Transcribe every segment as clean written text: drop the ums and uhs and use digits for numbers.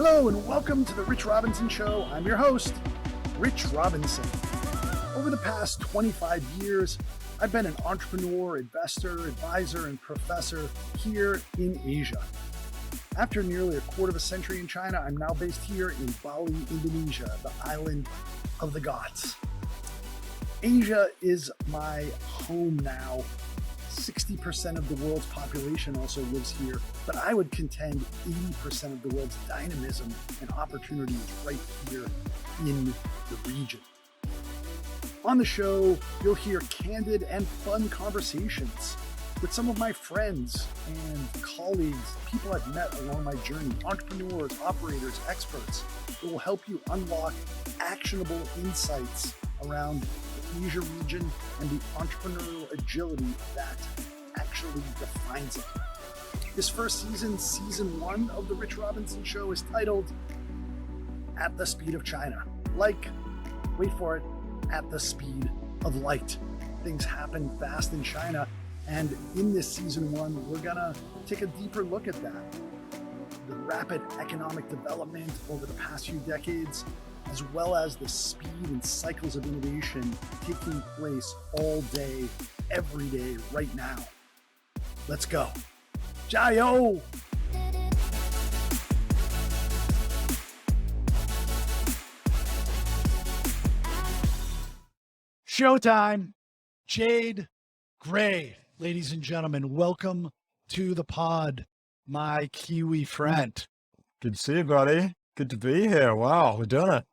Hello and welcome to the Rich Robinson Show. I'm your host, Rich Robinson. Over the past 25 years, I've been an entrepreneur, investor, advisor, and professor here in Asia. After nearly a quarter of a century in China, I'm now based here in Bali, Indonesia, the island of the gods. Asia is my home now. 60% of the world's population also lives here, but I would contend 80% of the world's dynamism and opportunity is right here in the region. On the show, you'll hear candid and fun conversations with some of my friends and colleagues, people I've met along my journey, entrepreneurs, operators, experts that will help you unlock actionable insights around the Asia region and the entrepreneurial agility that actually defines it. This first season, season 1 of the Rich Robinson Show, is titled At the Speed of China. Like, wait for it, at the speed of light. Things happen fast in China, and in this season 1, we're gonna take a deeper look at that. The rapid economic development over the past few decades, as well as the speed and cycles of innovation taking place all day, every day, right now. Let's go. Jayo! Showtime. Jade Gray, ladies and gentlemen, welcome to the pod, my Kiwi friend. Good to see you, buddy. Good to be here. Wow, we're doing it.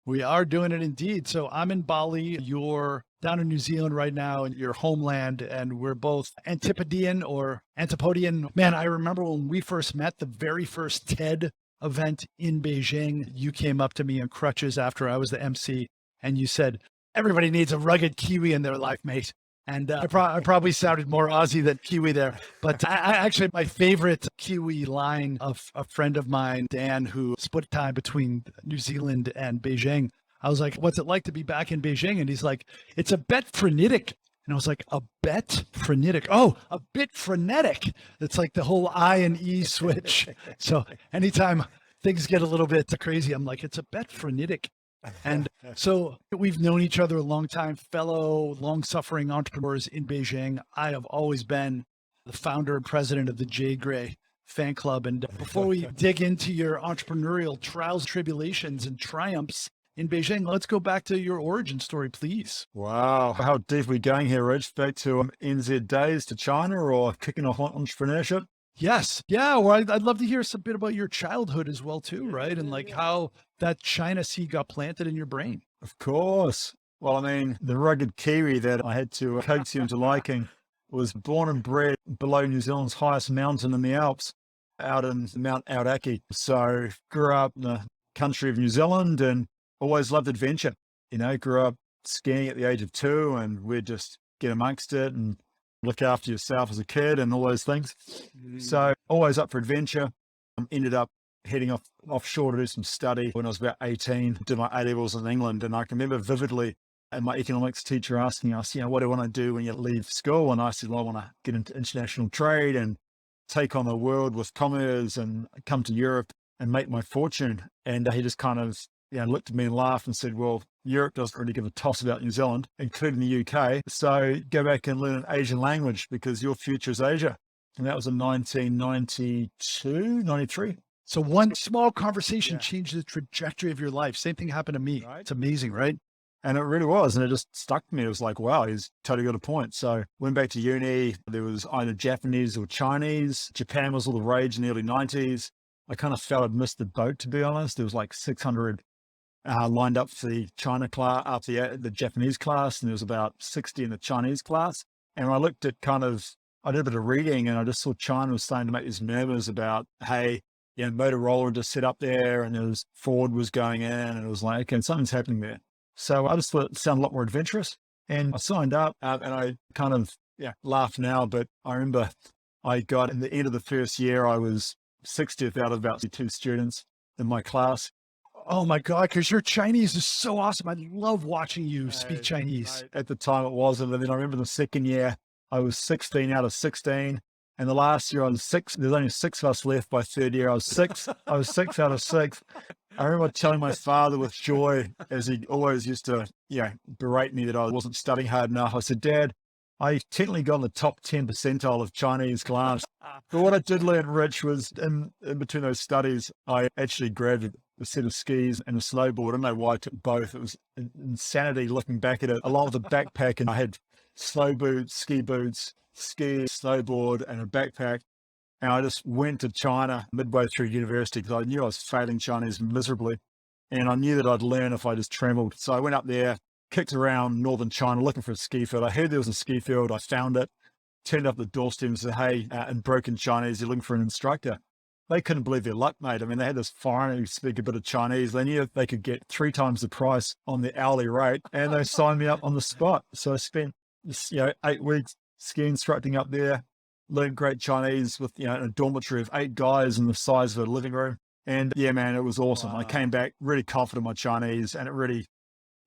We are doing it indeed. So I'm in Bali. You're down in New Zealand right now in your homeland, and we're both Antipodean or Antipodian. Man, I remember when we first met, the very first TED event in Beijing. You came up to me in crutches after I was the MC, and you said, "Everybody needs a rugged Kiwi in their life, mate." And I probably sounded more Aussie than Kiwi there. But I actually, my favorite Kiwi line of a friend of mine, Dan, who split time between New Zealand and Beijing. I was like, "What's it like to be back in Beijing?" And he's like, "It's a bit frenetic." And I was like, "A bit frenetic? Oh, a bit frenetic." It's like the whole I and E switch. So anytime things get a little bit crazy, I'm like, "It's a bit frenetic." And so we've known each other a long time, fellow long-suffering entrepreneurs in Beijing. I have always been the founder and president of the Jade Gray fan club. And before we dig into your entrepreneurial trials, tribulations, and triumphs in Beijing, let's go back to your origin story, please. Wow. How deep are we going here, Rich? Back to NZ days to China or kicking off entrepreneurship? Yes. Yeah. Well, I'd love to hear a bit about your childhood as well, too, right? And like how that China seed got planted in your brain. Of course. Well, I mean, the rugged Kiwi that I had to coax you into liking was born and bred below New Zealand's highest mountain in the Alps, out in Mount Aoraki. So grew up in the country of New Zealand and always loved adventure. You know, grew up skiing at the age of 2 and we'd just get amongst it and look after yourself as a kid and all those things. So always up for adventure. Ended up heading offshore to do some study when I was about 18, did my A-levels in England. And I can remember vividly, and my economics teacher asking us, what do you want to do when you leave school? And I said, well, I want to get into international trade and take on the world with commerce and come to Europe and make my fortune. And he just kind of looked at me and laughed and said, well, Europe doesn't really give a toss about New Zealand, including the UK. So go back and learn an Asian language because your future is Asia. And that was in 1992, 93. So one small conversation changed the trajectory of your life. Same thing happened to me. Right? It's amazing, right? And it really was. And it just stuck to me. It was like, wow, he's totally got a point. So went back to uni. There was either Japanese or Chinese. Japan was all the rage in the early 90s. I kind of felt I'd missed the boat, to be honest. There was like 600 lined up for the China class, after the Japanese class, and there was about 60 in the Chinese class. And when I looked at I did a bit of reading and I just saw China was starting to make these murmurs about, hey, Motorola just set up there and there was Ford was going in and it was like, okay, something's happening there. So I just thought it sounded a lot more adventurous and I signed up and I kind of, laugh now, but I remember I got in the end of the first year, I was 60th out of about 2 students in my class. Oh my God, because your Chinese is so awesome. I love watching you speak Chinese. At the time it wasn't. And then I remember the second year, I was 16 out of 16. And the last year I was 6. There's only 6 of us left by third year. I was 6. I was 6 out of 6. I remember telling my father with joy, as he always used to, berate me that I wasn't studying hard enough. I said, Dad, I technically got in the top 10 percentile of Chinese class. But what I did learn, Rich, was in between those studies, I actually grabbed a set of skis and a snowboard. I don't know why I took both. It was insanity looking back at it. Along with a backpack, and I had snow boots, ski, snowboard, and a backpack. And I just went to China midway through university because I knew I was failing Chinese miserably. And I knew that I'd learn if I just traveled. So I went up there, kicked around northern China looking for a ski field. I heard there was a ski field. I found it, turned up the doorstep and said, hey, in broken Chinese, you're looking for an instructor. They couldn't believe their luck, mate. I mean, they had this foreigner who speak a bit of Chinese. They knew they could get 3 times the price on the hourly rate, and they signed me up on the spot. So I spent 8 weeks ski instructing up there, learned great Chinese with, in a dormitory of 8 guys in the size of a living room. And yeah, man, it was awesome. Wow. I came back really confident in my Chinese, and it really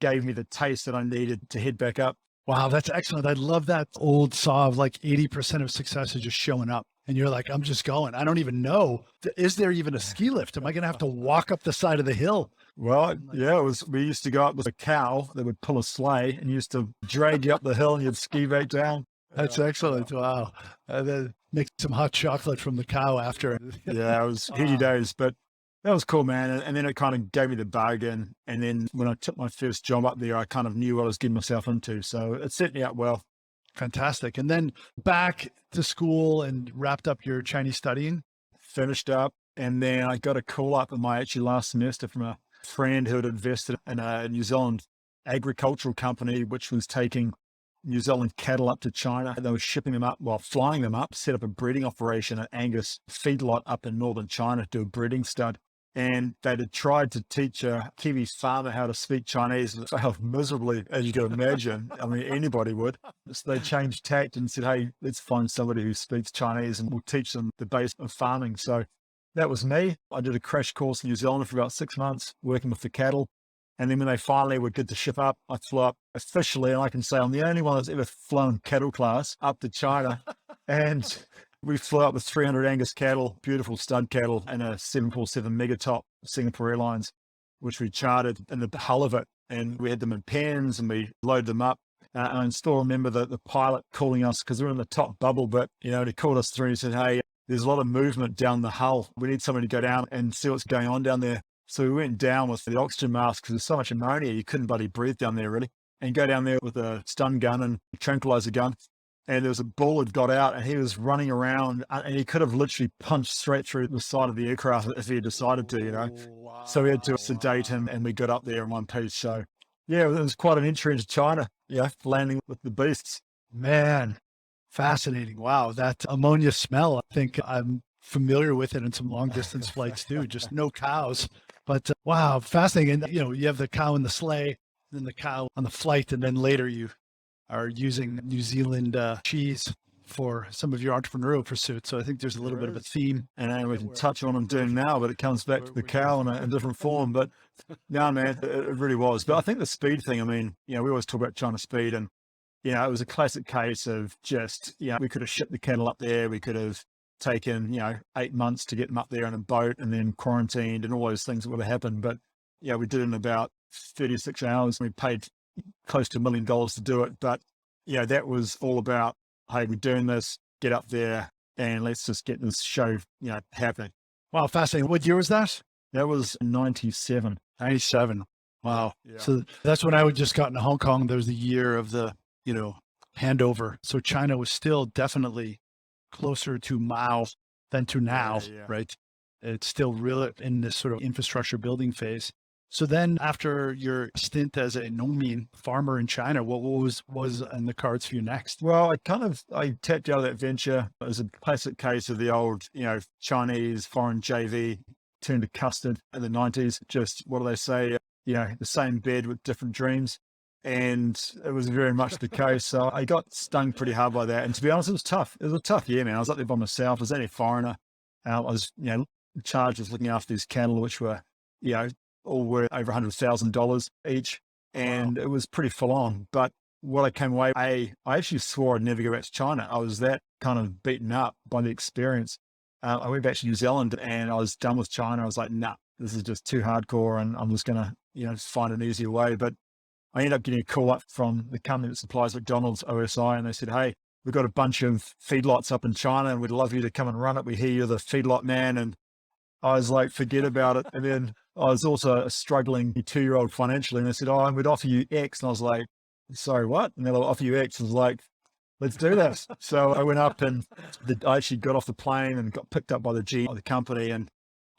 gave me the taste that I needed to head back up. Wow, that's excellent. I love that old saw of like 80% of success is just showing up. And you're like, I'm just going. I don't even know. Is there even a ski lift? Am I going to have to walk up the side of the hill? Well, yeah, we used to go up with a cow that would pull a sleigh and used to drag you up the hill and you'd ski back down. That's excellent. Wow. Then make some hot chocolate from the cow after. Yeah, it was heady days, but that was cool, man. And then it kind of gave me the bargain. And then when I took my first job up there, I kind of knew what I was getting myself into. So it set me up well. Fantastic. And then back to school and wrapped up your Chinese studying? Finished up. And then I got a call up in my actually last semester from a friend who had invested in a New Zealand agricultural company, which was taking New Zealand cattle up to China. They were shipping them up, flying them up, set up a breeding operation at Angus feedlot up in northern China to do a breeding stud. And they'd had tried to teach a Kiwi farmer how to speak Chinese and failed miserably, as you can imagine. I mean, anybody would. So they changed tact and said, hey, let's find somebody who speaks Chinese and we'll teach them the base of farming. So that was me. I did a crash course in New Zealand for about 6 months, working with the cattle. And then when they finally were good to ship up, I flew up officially, and I can say I'm the only one that's ever flown cattle class up to China. And we flew up with 300 Angus cattle, beautiful stud cattle, and a 747 Megatop Singapore Airlines, which we chartered in the hull of it. And we had them in pens and we loaded them up. And I still remember the pilot calling us because we were in the top bubble, but, he called us through and said, hey, there's a lot of movement down the hull. We need somebody to go down and see what's going on down there. So we went down with the oxygen mask because there's so much ammonia, you couldn't bloody breathe down there really. And go down there with a stun gun and tranquilizer gun. And there was a bull had got out and he was running around and he could have literally punched straight through the side of the aircraft if he had decided to, Wow. So we had to sedate him and we got up there in one piece. So yeah, it was quite an entry into China, landing with the beasts. Man, fascinating. Wow. That ammonia smell, I think I'm familiar with it in some long distance flights too, just no cows. But wow, fascinating. And you have the cow in the sleigh, then the cow on the flight, and then later you are using New Zealand cheese for some of your entrepreneurial pursuits. So I think there's a little bit of a theme. And we can touch on what I'm doing now, but it comes back to the cow in a different form. But no, man, it really was. But I think the speed thing, I mean, we always talk about China speed and, it was a classic case of just, we could have shipped the cattle up there. We could have taken, 8 months to get them up there in a boat and then quarantined and all those things that would have happened. But we did it in about 36 hours. We paid close to $1 million to do it. But that was all about, hey, we're doing this, get up there and let's just get this show, happening. Wow. Fascinating. What year was that? That was 97. 97. Wow. Yeah. So that's when I had just gotten to Hong Kong. There was the year of the, handover. So China was still definitely closer to Mao than to now, right? It's still real in this sort of infrastructure building phase. So then after your stint as a Nongmin farmer in China, what was in the cards for you next? Well, I tapped out of that venture. It was a classic case of the old, Chinese foreign JV turned to custard in the 90s. Just, what do they say? The same bed with different dreams. And it was very much the case. So I got stung pretty hard by that. And to be honest, it was tough. It was a tough year, man. I was up there by myself. I was only a foreigner. I was, charged with looking after these cattle, which were, all worth over $100,000 each. And It was pretty full on. But what I came away, I actually swore I'd never go back to China. I was that kind of beaten up by the experience. I went back to New Zealand and I was done with China. I was like, nah, this is just too hardcore and I'm just going to, just find an easier way. But I ended up getting a call up from the company that supplies McDonald's, OSI, and they said, hey, we've got a bunch of feedlots up in China and we'd love you to come and run it. We hear you're the feedlot man. And I was like, forget about it. And then I was also a struggling 2-year-old financially. And they said, oh, and we'd offer you X. And I was like, sorry, what? And they'll offer you X. I was like, let's do this. So I went up and I actually got off the plane and got picked up by the GM of the company. And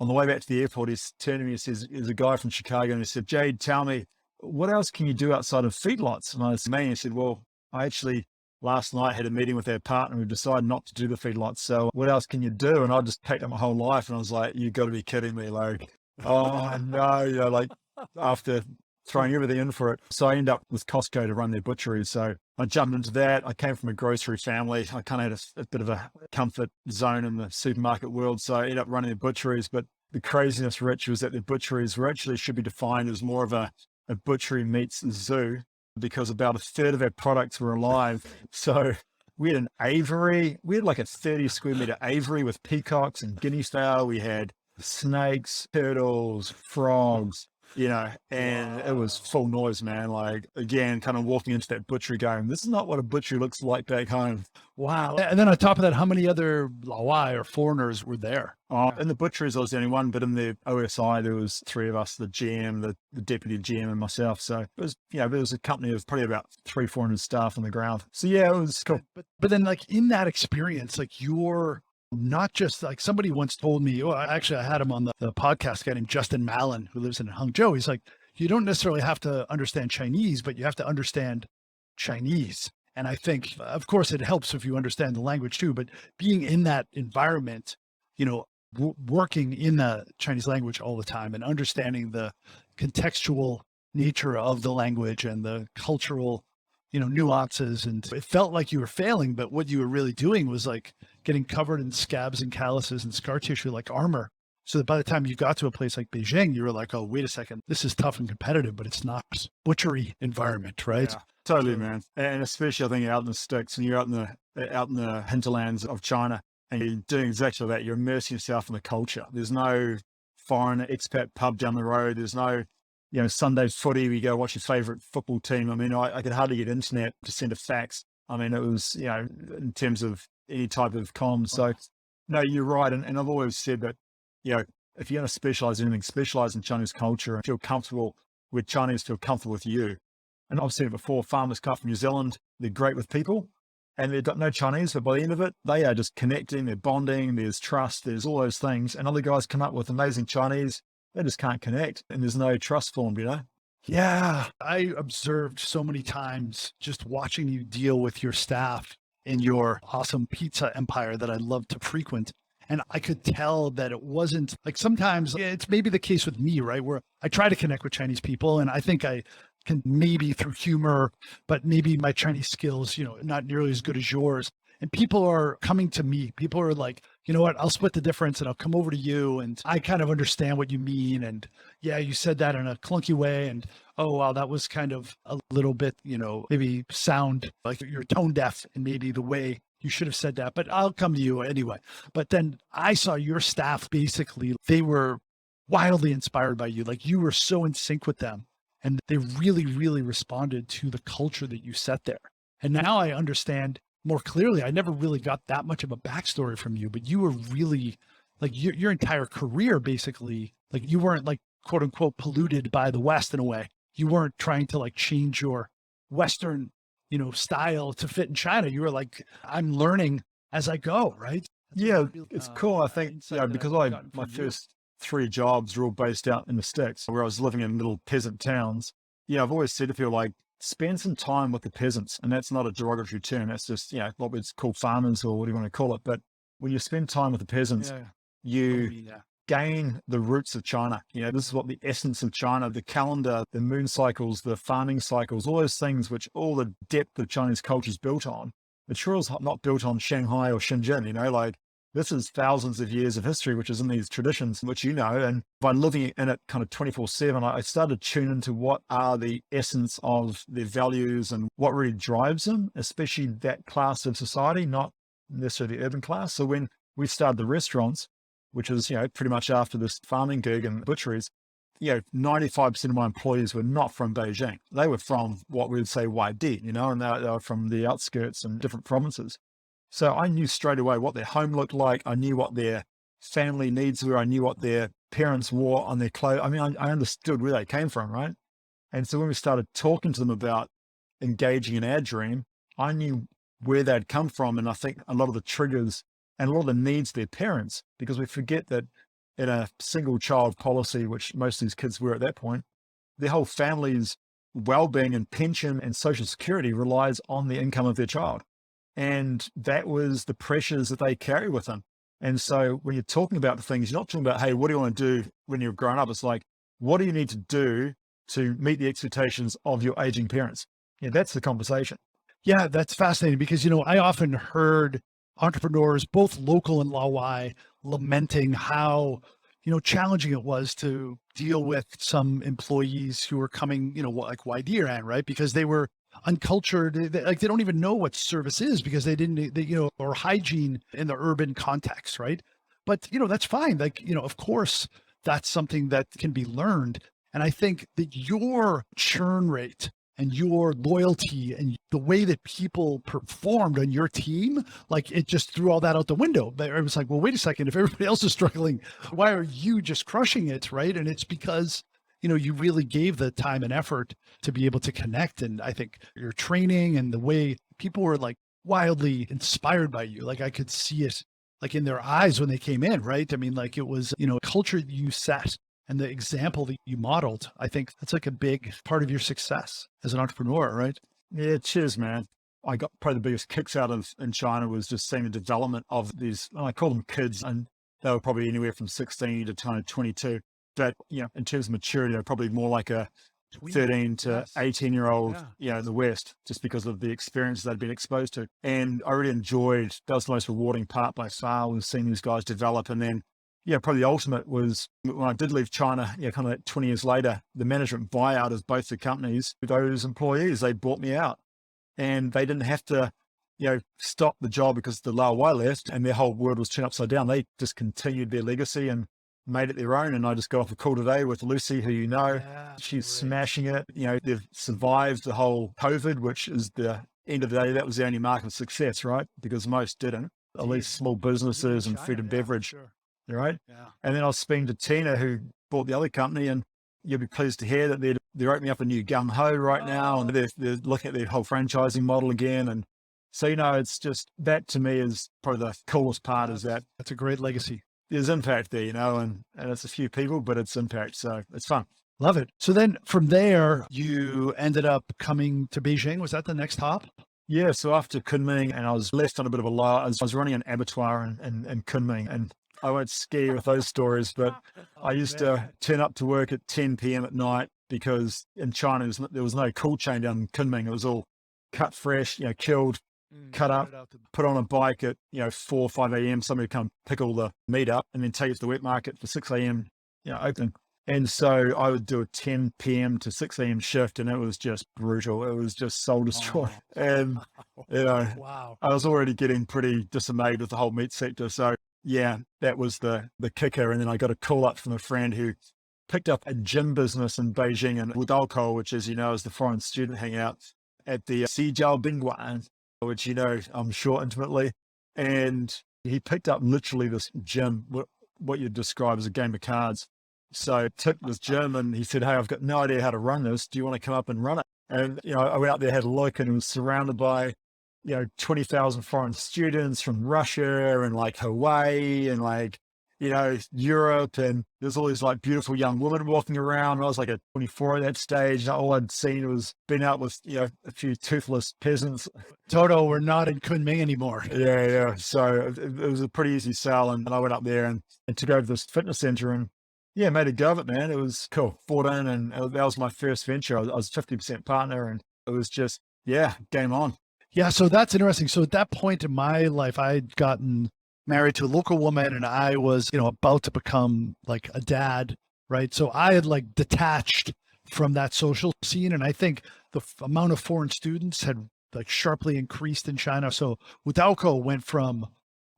on the way back to the airport, he's turned to me and says, there's a guy from Chicago. And he said, Jade, tell me, what else can you do outside of feedlots? And I said, he said, well, I actually last night had a meeting with our partner. We've decided not to do the feedlots. So what else can you do? And I just packed up my whole life. And I was like, you got to be kidding me. Like, oh no, like after throwing everything in for it. So I ended up with Costco to run their butchery. So I jumped into that. I came from a grocery family. I kind of had a bit of a comfort zone in the supermarket world. So I ended up running the butcheries. But the craziness, Rich, was that the butcheries were actually should be defined as more of a butchery meets zoo, because about a third of our products were alive. So we had an aviary. We had like a 30 square meter aviary with peacocks and guinea fowl. We had snakes, turtles, frogs, and it was full noise, man. Like, again, kind of walking into that butchery going, this is not what a butchery looks like back home. Wow. And then on top of that, how many other Laowai or foreigners were there? In the butcheries, I was the only one, but in the OSI, there was 3 of us, the GM, the deputy GM and myself. So it was, there was a company of probably about 300-400 staff on the ground. So yeah, it was cool. But then like in that experience, like you're not just like, somebody once told me, I had him on the podcast, a guy named Justin Mallon, who lives in Hangzhou. He's like, you don't necessarily have to understand Chinese, but you have to understand Chinese. And I think, of course, it helps if you understand the language too, but being in that environment, working in the Chinese language all the time and understanding the contextual nature of the language and the cultural, nuances. And it felt like you were failing, but what you were really doing was like getting covered in scabs and calluses and scar tissue like armor. So that by the time you got to a place like Beijing, you were like, oh, wait a second, this is tough and competitive, but it's not butchery environment, right? Yeah, totally, man. And especially I think out in the sticks and you're out in the hinterlands of China and you're doing exactly that. You're immersing yourself in the culture. There's no foreign expat pub down the road. There's no, Sunday footy, we go watch your favorite football team. I mean, I could hardly get internet to send a fax. I mean, it was, in terms of any type of comms. So no, you're right. And I've always said that, if you're going to specialize in anything, specialize in Chinese culture and feel comfortable with Chinese, feel comfortable with you. And I've said it before, farmers come from New Zealand, they're great with people and they don't know Chinese, but by the end of it, they are just connecting, they're bonding, there's trust, there's all those things. And other guys come up with amazing Chinese, they just can't connect and there's no trust formed, Yeah. I observed so many times just watching you deal with your staff in your awesome pizza empire that I love to frequent. And I could tell that it wasn't like, sometimes it's maybe the case with me, right? Where I try to connect with Chinese people and I think I can maybe through humor, but maybe my Chinese skills, not nearly as good as yours. And people are coming to me. People are like, you know what, I'll split the difference and I'll come over to you. And I kind of understand what you mean. And yeah, you said that in a clunky way. And oh, wow, that was kind of a little bit, maybe sound like you're tone deaf in maybe the way you should have said that, but I'll come to you anyway. But then I saw your staff, basically, they were wildly inspired by you. Like you were so in sync with them and they really, really responded to the culture that you set there. And now I understand more clearly. I never really got that much of a backstory from you, but you were really like your entire career, basically, like you weren't like quote unquote polluted by the West in a way. You weren't trying to like change your Western, style to fit in China. You were like, I'm learning as I go. Right. Yeah. It's cool. I think, because my first 3 jobs were all based out in the sticks where I was living in little peasant towns. I've always said to people like, spend some time with the peasants. And that's not a derogatory term. That's just, what we'd call farmers or what do you want to call it. But when you spend time with the peasants, you gain the roots of China. This is what the essence of China, the calendar, the moon cycles, the farming cycles, all those things, which all the depth of Chinese culture is built on. But sure is not built on Shanghai or Shenzhen, like this is thousands of years of history, which is in these traditions, which you know, and by living in it kind of 24/7, I started to tune into what are the essence of their values and what really drives them, especially that class of society, not necessarily the urban class. So when we started the restaurants, which is, pretty much after this farming gig and butcheries, 95% of my employees were not from Beijing. They were from what we would say Wadi, and they were from the outskirts and different provinces. So I knew straight away what their home looked like. I knew what their family needs were. I knew what their parents wore on their clothes. I mean, I understood where they came from, right? And so when we started talking to them about engaging in our dream, I knew where they'd come from. And I think a lot of the triggers and a lot of the needs of their parents, because we forget that in a single child policy, which most of these kids were at that point, their whole family's well-being and pension and social security relies on the income of their child. And that was the pressures that they carry with them. And so when you're talking about the things, you're not talking about, hey, what do you want to do when you're grown up? It's like, what do you need to do to meet the expectations of your aging parents? Yeah, that's the conversation. Yeah, that's fascinating because, I often heard entrepreneurs, both local and Laowai, lamenting how, challenging it was to deal with some employees who were coming, like Waidiran, right? Because they were uncultured, they don't even know what service is because or hygiene in the urban context, right? But, that's fine. Of course, that's something that can be learned. And I think that your churn rate and your loyalty and the way that people performed on your team, like it just threw all that out the window. But it was like, well, wait a second, if everybody else is struggling, why are you just crushing it, right? And it's because, you really gave the time and effort to be able to connect. And I think your training and the way people were like wildly inspired by you, like I could see it like in their eyes when they came in, right? I mean, like it was, culture that you set and the example that you modeled. I think that's like a big part of your success as an entrepreneur, right? Yeah, cheers, man. I got probably the biggest kicks out of in China was just seeing the development of these, I call them kids, and they were probably anywhere from 16 to kind of 22. But, in terms of maturity, they're probably more like a 13 to 18-year-old, in the West, just because of the experiences they'd been exposed to. And I really enjoyed, that was the most rewarding part by far, was seeing these guys develop. And then, probably the ultimate was when I did leave China, kind of like 20 years later, the management buyout of both the companies, those employees, they bought me out and they didn't have to, stop the job because the Laowai left and their whole world was turned upside down. They just continued their legacy and made it their own. And I just got off a call today with Lucy, who she's smashing it. They've survived the whole COVID, which is the end of the day. That was the only mark of success, right? Because most didn't, at least small businesses and food and beverage. Sure. Right. Yeah. And then I was speaking to Tina, who bought the other company, and you'll be pleased to hear that they're opening up a new Gung Ho right now. And they're looking at their whole franchising model again. And so, it's just, that to me is probably the coolest part, is that that's a great legacy. There's impact there, and it's a few people, but it's impact. So it's fun. Love it. So then from there, you ended up coming to Beijing. Was that the next hop? Yeah. So after Kunming, and I was left on a bit of a low, I was running an abattoir in Kunming, and I won't scare you with those stories, but I used to turn up to work at 10 p.m. at night because in China, there was no cool chain down in Kunming. It was all cut fresh, killed, cut up, put on a bike at, 4 or 5 a.m. Somebody would come pick all the meat up and then take it to the wet market for 6 a.m., opening. And so I would do a 10 p.m. to 6 a.m. shift, and it was just brutal. It was just soul destroying. And, wow. I was already getting pretty dismayed with the whole meat sector. So yeah, that was the kicker. And then I got a call up from a friend who picked up a gym business in Beijing and Wudalco, which, as you know, is the foreign student hangout at the Xijiao Bingguan, which, I'm sure intimately. And he picked up literally this gym, what you'd describe as a game of cards. So I took this gym and he said, hey, I've got no idea how to run this. Do you want to come up and run it? And, I went out there, had a look, and it was surrounded by 20,000 foreign students from Russia and like Hawaii and like, Europe. And there's all these like beautiful young women walking around. I was like at 24 at that stage. All I'd seen was been out with, a few toothless peasants. Toto, we're not in Kunming anymore. Yeah. So it was a pretty easy sell. And I went up there and took over this fitness center and made a go of it, man. It was cool. Bought in, and that was my first venture. I was 50% partner, and it was just, game on. Yeah, so that's interesting. So at that point in my life, I had gotten married to a local woman, and I was, about to become like a dad, right? So I had like detached from that social scene. And I think the amount of foreign students had like sharply increased in China. So Udalco went from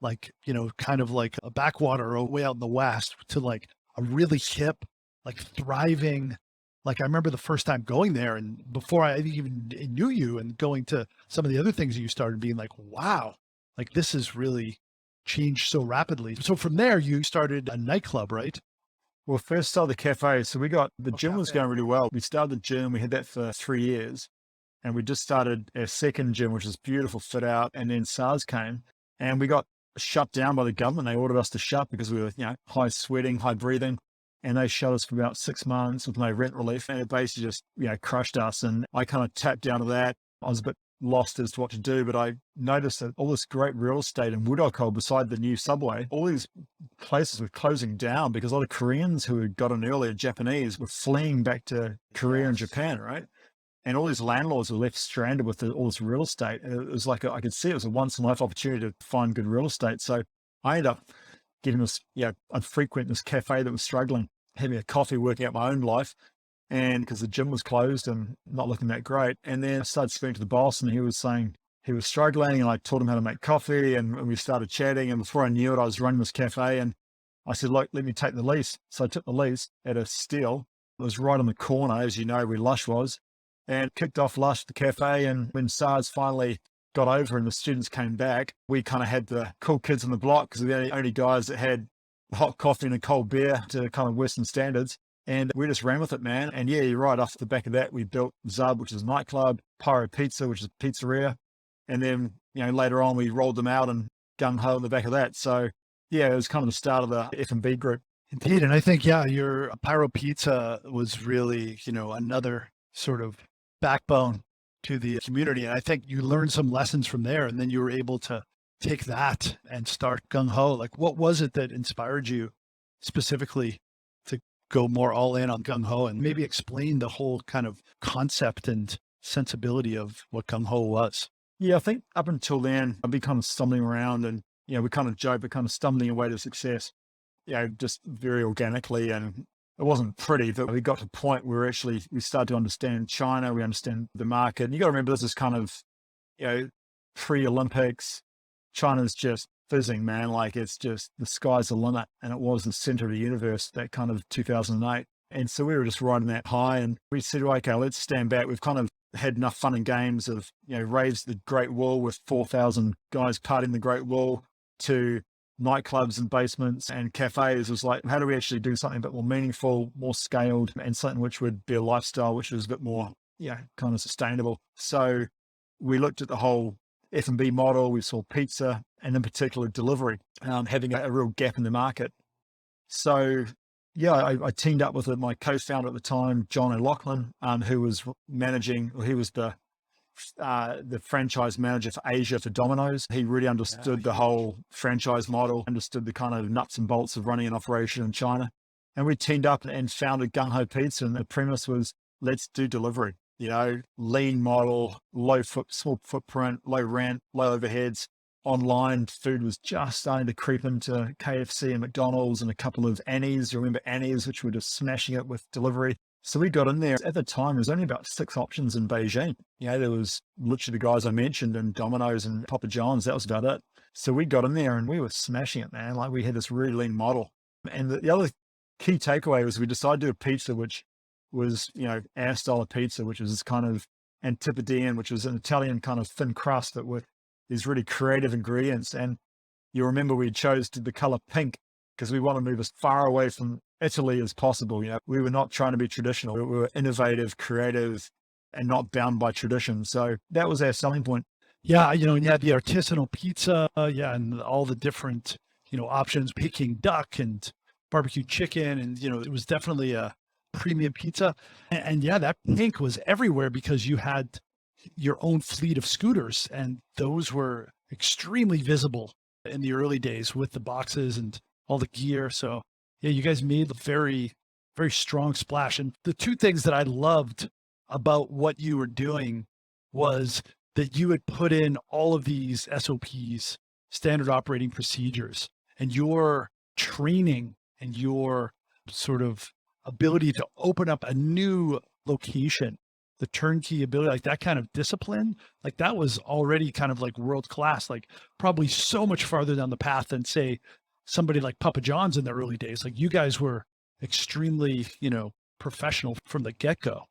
like, kind of like a backwater or way out in the West to like a really hip, like thriving. Like I remember the first time going there, and before I even knew you and going to some of the other things you started, being like, wow, like this has really changed so rapidly. So from there, you started a nightclub, right? Well, first started the cafe. So we got the gym was Cafe. going really well. We started the gym. We had that for 3 years. And we just started our second gym, which is beautiful fit out. And then SARS came and we got shut down by the government. They ordered us to shut because we were, high sweating, high breathing. And they shut us for about 6 months with no rent relief. And it basically just, crushed us. And I kind of tapped out of that. I was a bit lost as to what to do, but I noticed that all this great real estate in Wudoko beside the new subway, all these places were closing down because a lot of Koreans who had got in earlier, Japanese, were fleeing back to Korea and Japan, right? And all these landlords were left stranded with all this real estate. And it was like, I could see it was a once in a life opportunity to find good real estate. So I ended up getting this, I'd frequent this cafe that was struggling, having a coffee, working out my own life. And because the gym was closed and not looking that great. And then I started speaking to the boss and he was saying he was struggling, and I taught him how to make coffee, and we started chatting. And before I knew it, I was running this cafe, and I said, look, let me take the lease. So I took the lease at a steal. It was right on the corner, as you know, where Lush was, and kicked off Lush, the cafe. And when SARS finally got over and the students came back, we kind of had the cool kids on the block because we're the only guys that had hot coffee and a cold beer to kind of Western standards. And we just ran with it, man. And yeah, you're right. Off the back of that, we built Zub, which is a nightclub, Pyro Pizza, which is a pizzeria. And then, later on we rolled them out, and Gung Ho in the back of that. So yeah, it was kind of the start of the F&B group. Indeed. And I think, your Pyro Pizza was really, another sort of backbone to the community. And I think you learned some lessons from there, and then you were able to take that and start Gung Ho. Like, what was it that inspired you specifically to go more all in on Gung Ho, and maybe explain the whole kind of concept and sensibility of what Gung Ho was? Yeah, I think up until then, I'd be kind of stumbling around and, we kind of joke, but kind of stumbling away to success, just very organically. And it wasn't pretty, but we got to a point where actually we started to understand China, we understand the market. And you got to remember, this is kind of, pre-Olympics. China's just fizzing, man. Like, it's just, the sky's the limit. And it was the center of the universe, that kind of 2008. And so we were just riding that high, and we said, okay, let's stand back. We've kind of had enough fun and games of, raised the Great Wall with 4,000 guys partying the Great Wall, to nightclubs and basements and cafes. It was like, how do we actually do something a bit more meaningful, more scaled, and something which would be a lifestyle, which was a bit more, kind of sustainable. So we looked at the whole F&B model. We saw pizza, and in particular delivery, having a real gap in the market. So I teamed up with my co-founder at the time, John O'Loughlin, who was he was the franchise manager for Asia for Domino's. He really understood the whole franchise model, understood the kind of nuts and bolts of running an operation in China. And we teamed up and founded Gung Ho Pizza. And the premise was, let's do delivery, lean model, small footprint, low rent, low overheads. Online food was just starting to creep into KFC and McDonald's and a couple of Annie's. You remember Annie's, which were just smashing it with delivery. So we got in there. At the time, there was only about 6 options in Beijing. There was literally the guys I mentioned, and Domino's and Papa John's. That was about it. So we got in there and we were smashing it, man. Like, we had this really lean model. And the other key takeaway was we decided to do a pizza, which was, our style of pizza, which was this kind of Antipodean, which was an Italian kind of thin crust, but with these really creative ingredients. And you remember we chose the color pink because we want to move as far away from Italy as possible. We were not trying to be traditional. We were innovative, creative, and not bound by tradition. So that was our selling point. Yeah. And you had the artisanal pizza, and all the different, options, Peking duck and barbecue chicken. And, it was definitely a premium pizza. And that pink was everywhere because you had your own fleet of scooters, and those were extremely visible in the early days with the boxes and all the gear. So yeah, you guys made a very, very strong splash. And the two things that I loved about what you were doing was that you had put in all of these SOPs standard operating procedures and your training and your sort of ability to open up a new location, the turnkey ability, like that kind of discipline, like that was already kind of like world class, like probably so much farther down the path than say somebody like Papa John's in the early days. Like you guys were extremely, professional from the get-go.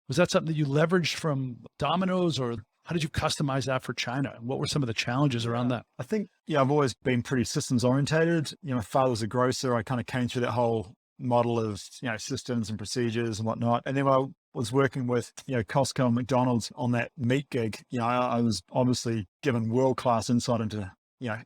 Was that something that you leveraged from Domino's, or how did you customize that for China? And what were some of the challenges around that? I think, I've always been pretty systems orientated. My father was a grocer. I kind of came through that whole model of, systems and procedures and whatnot. And then when I was working with, Costco and McDonald's on that meat gig, I was obviously given world-class insight into,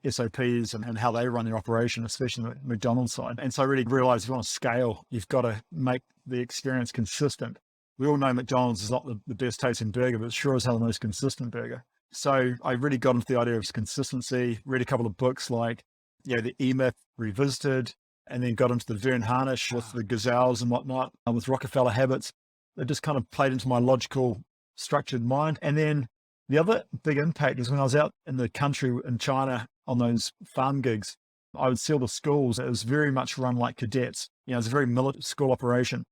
SOPs and how they run their operation, especially the McDonald's side. And so I really realized if you want to scale, you've got to make the experience consistent. We all know McDonald's is not the best tasting burger, but it's sure as hell the most consistent burger. So I really got into the idea of consistency, read a couple of books like, the E-Myth Revisited, and then got into the Verne Harnish with the gazelles and whatnot, with Rockefeller Habits. It just kind of played into my logical, structured mind. And then the other big impact is when I was out in the country in China on those farm gigs, I would see all the schools. It was very much run like cadets. It was a very military school operation.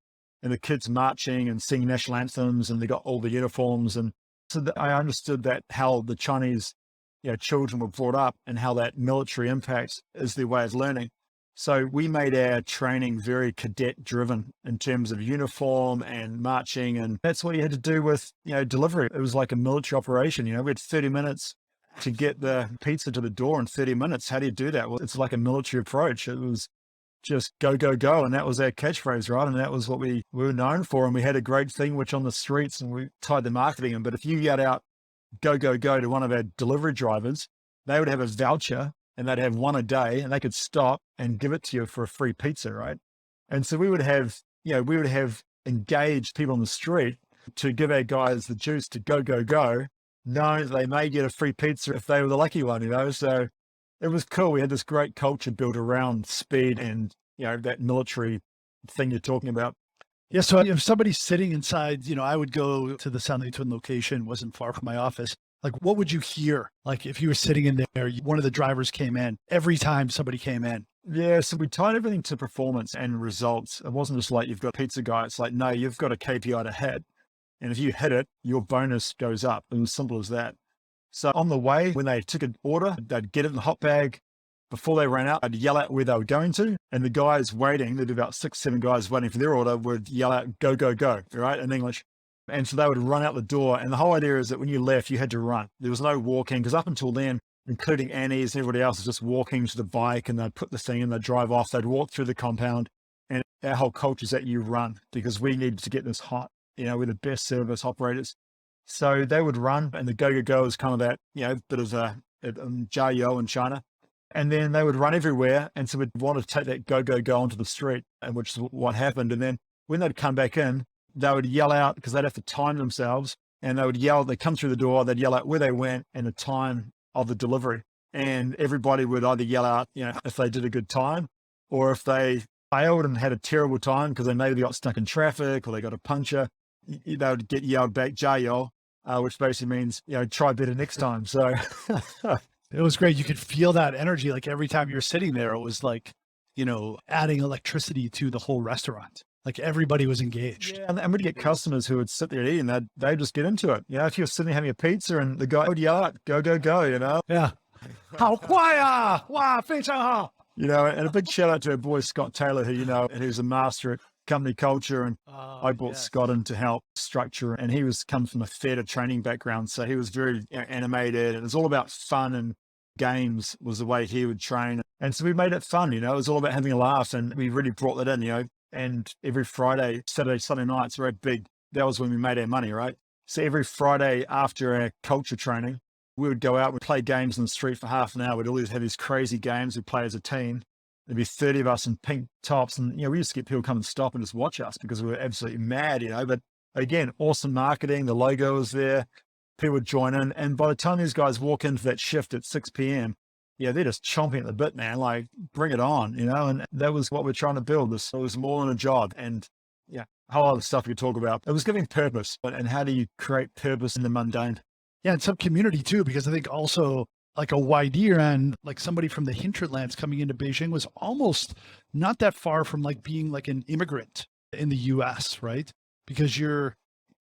And the kids marching and singing national anthems, and they got all the uniforms. And so I understood that how the Chinese, children were brought up and how that military impact is their way of learning. So we made our training very cadet driven in terms of uniform and marching. And that's what you had to do with, delivery. It was like a military operation. We had 30 minutes to get the pizza to the door in 30 minutes. How do you do that? Well, it's like a military approach. It was just go, go, go. And that was our catchphrase, right? And that was what we were known for. And we had a great thing, which on the streets, and we tied the marketing in. But if you yelled out, go, go, go to one of our delivery drivers, they would have a voucher and they'd have one a day, and they could stop and give it to you for a free pizza, right? And so we would have, engaged people on the street to give our guys the juice to go, go, go, knowing that they may get a free pizza if they were the lucky one, So it was cool. We had this great culture built around speed and, that military thing you're talking about. Yeah. So if somebody's sitting inside, I would go to the San Luis Twin location, wasn't far from my office. Like, what would you hear? Like if you were sitting in there, one of the drivers came in every time somebody came in. Yeah. So we tied everything to performance and results. It wasn't just like you've got a pizza guy. It's like, no, you've got a KPI to hit. And if you hit it, your bonus goes up. It was simple as that. So on the way, when they took an order, they'd get it in the hot bag. Before they ran out, I'd yell out where they were going to. And the guys waiting, there'd be about 6, 7 guys waiting for their order, would yell out, go, go, go, right, in English. And so they would run out the door. And the whole idea is that when you left, you had to run. There was no walking, because up until then, including Annie's and everybody else, was just walking to the bike, and they'd put the thing in, they'd drive off, they'd walk through the compound. And our whole culture is that you run, because we needed to get this hot. We're the best service operators. So they would run, and the go-go-go is kind of that, bit of a jiao in China. And then they would run everywhere. And so we'd want to take that go-go-go onto the street, and which is what happened. And then when they'd come back in, they would yell out, because they'd have to time themselves, and they would yell, they'd come through the door, they'd yell out where they went and the time of the delivery. And everybody would either yell out, if they did a good time, or if they failed and had a terrible time because they maybe got stuck in traffic or they got a puncture, they would get yelled back, jiao, which basically means, try better next time. So it was great. You could feel that energy. Like every time you're sitting there, it was like, adding electricity to the whole restaurant. Like everybody was engaged. Yeah, and we'd get customers who would sit there eating, they'd just get into it. If you're sitting having a pizza and the guy would yell out, go, go, go, Yeah. How quiet? Wow, 非常好. And a big shout out to our boy, Scott Taylor, who's a master at company culture. And I brought Scott in to help structure, and he come from a theater training background. So he was very animated, and it was all about fun, and games was the way he would train. And so we made it fun, it was all about having a laugh, and we really brought that in, and every Friday, Saturday, Sunday nights were that was when we made our money, right? So every Friday after our culture training, we would go out, we'd play games in the street for half an hour. We'd always have these crazy games. We'd play as a team. There'd be 30 of us in pink tops. And, we used to get people come and stop and just watch us because we were absolutely mad, But again, awesome marketing. The logo was there. People would join in. And by the time these guys walk into that shift at 6 p.m., they're just chomping at the bit, man. Like, bring it on, And that was what we're trying to build. It was more than a job. And a whole other stuff we could talk about. It was giving purpose. And how do you create purpose in the mundane? Yeah, and some community too, because I think also like a Waidiran, like somebody from the hinterlands coming into Beijing was almost not that far from like being like an immigrant in the US, right? Because you're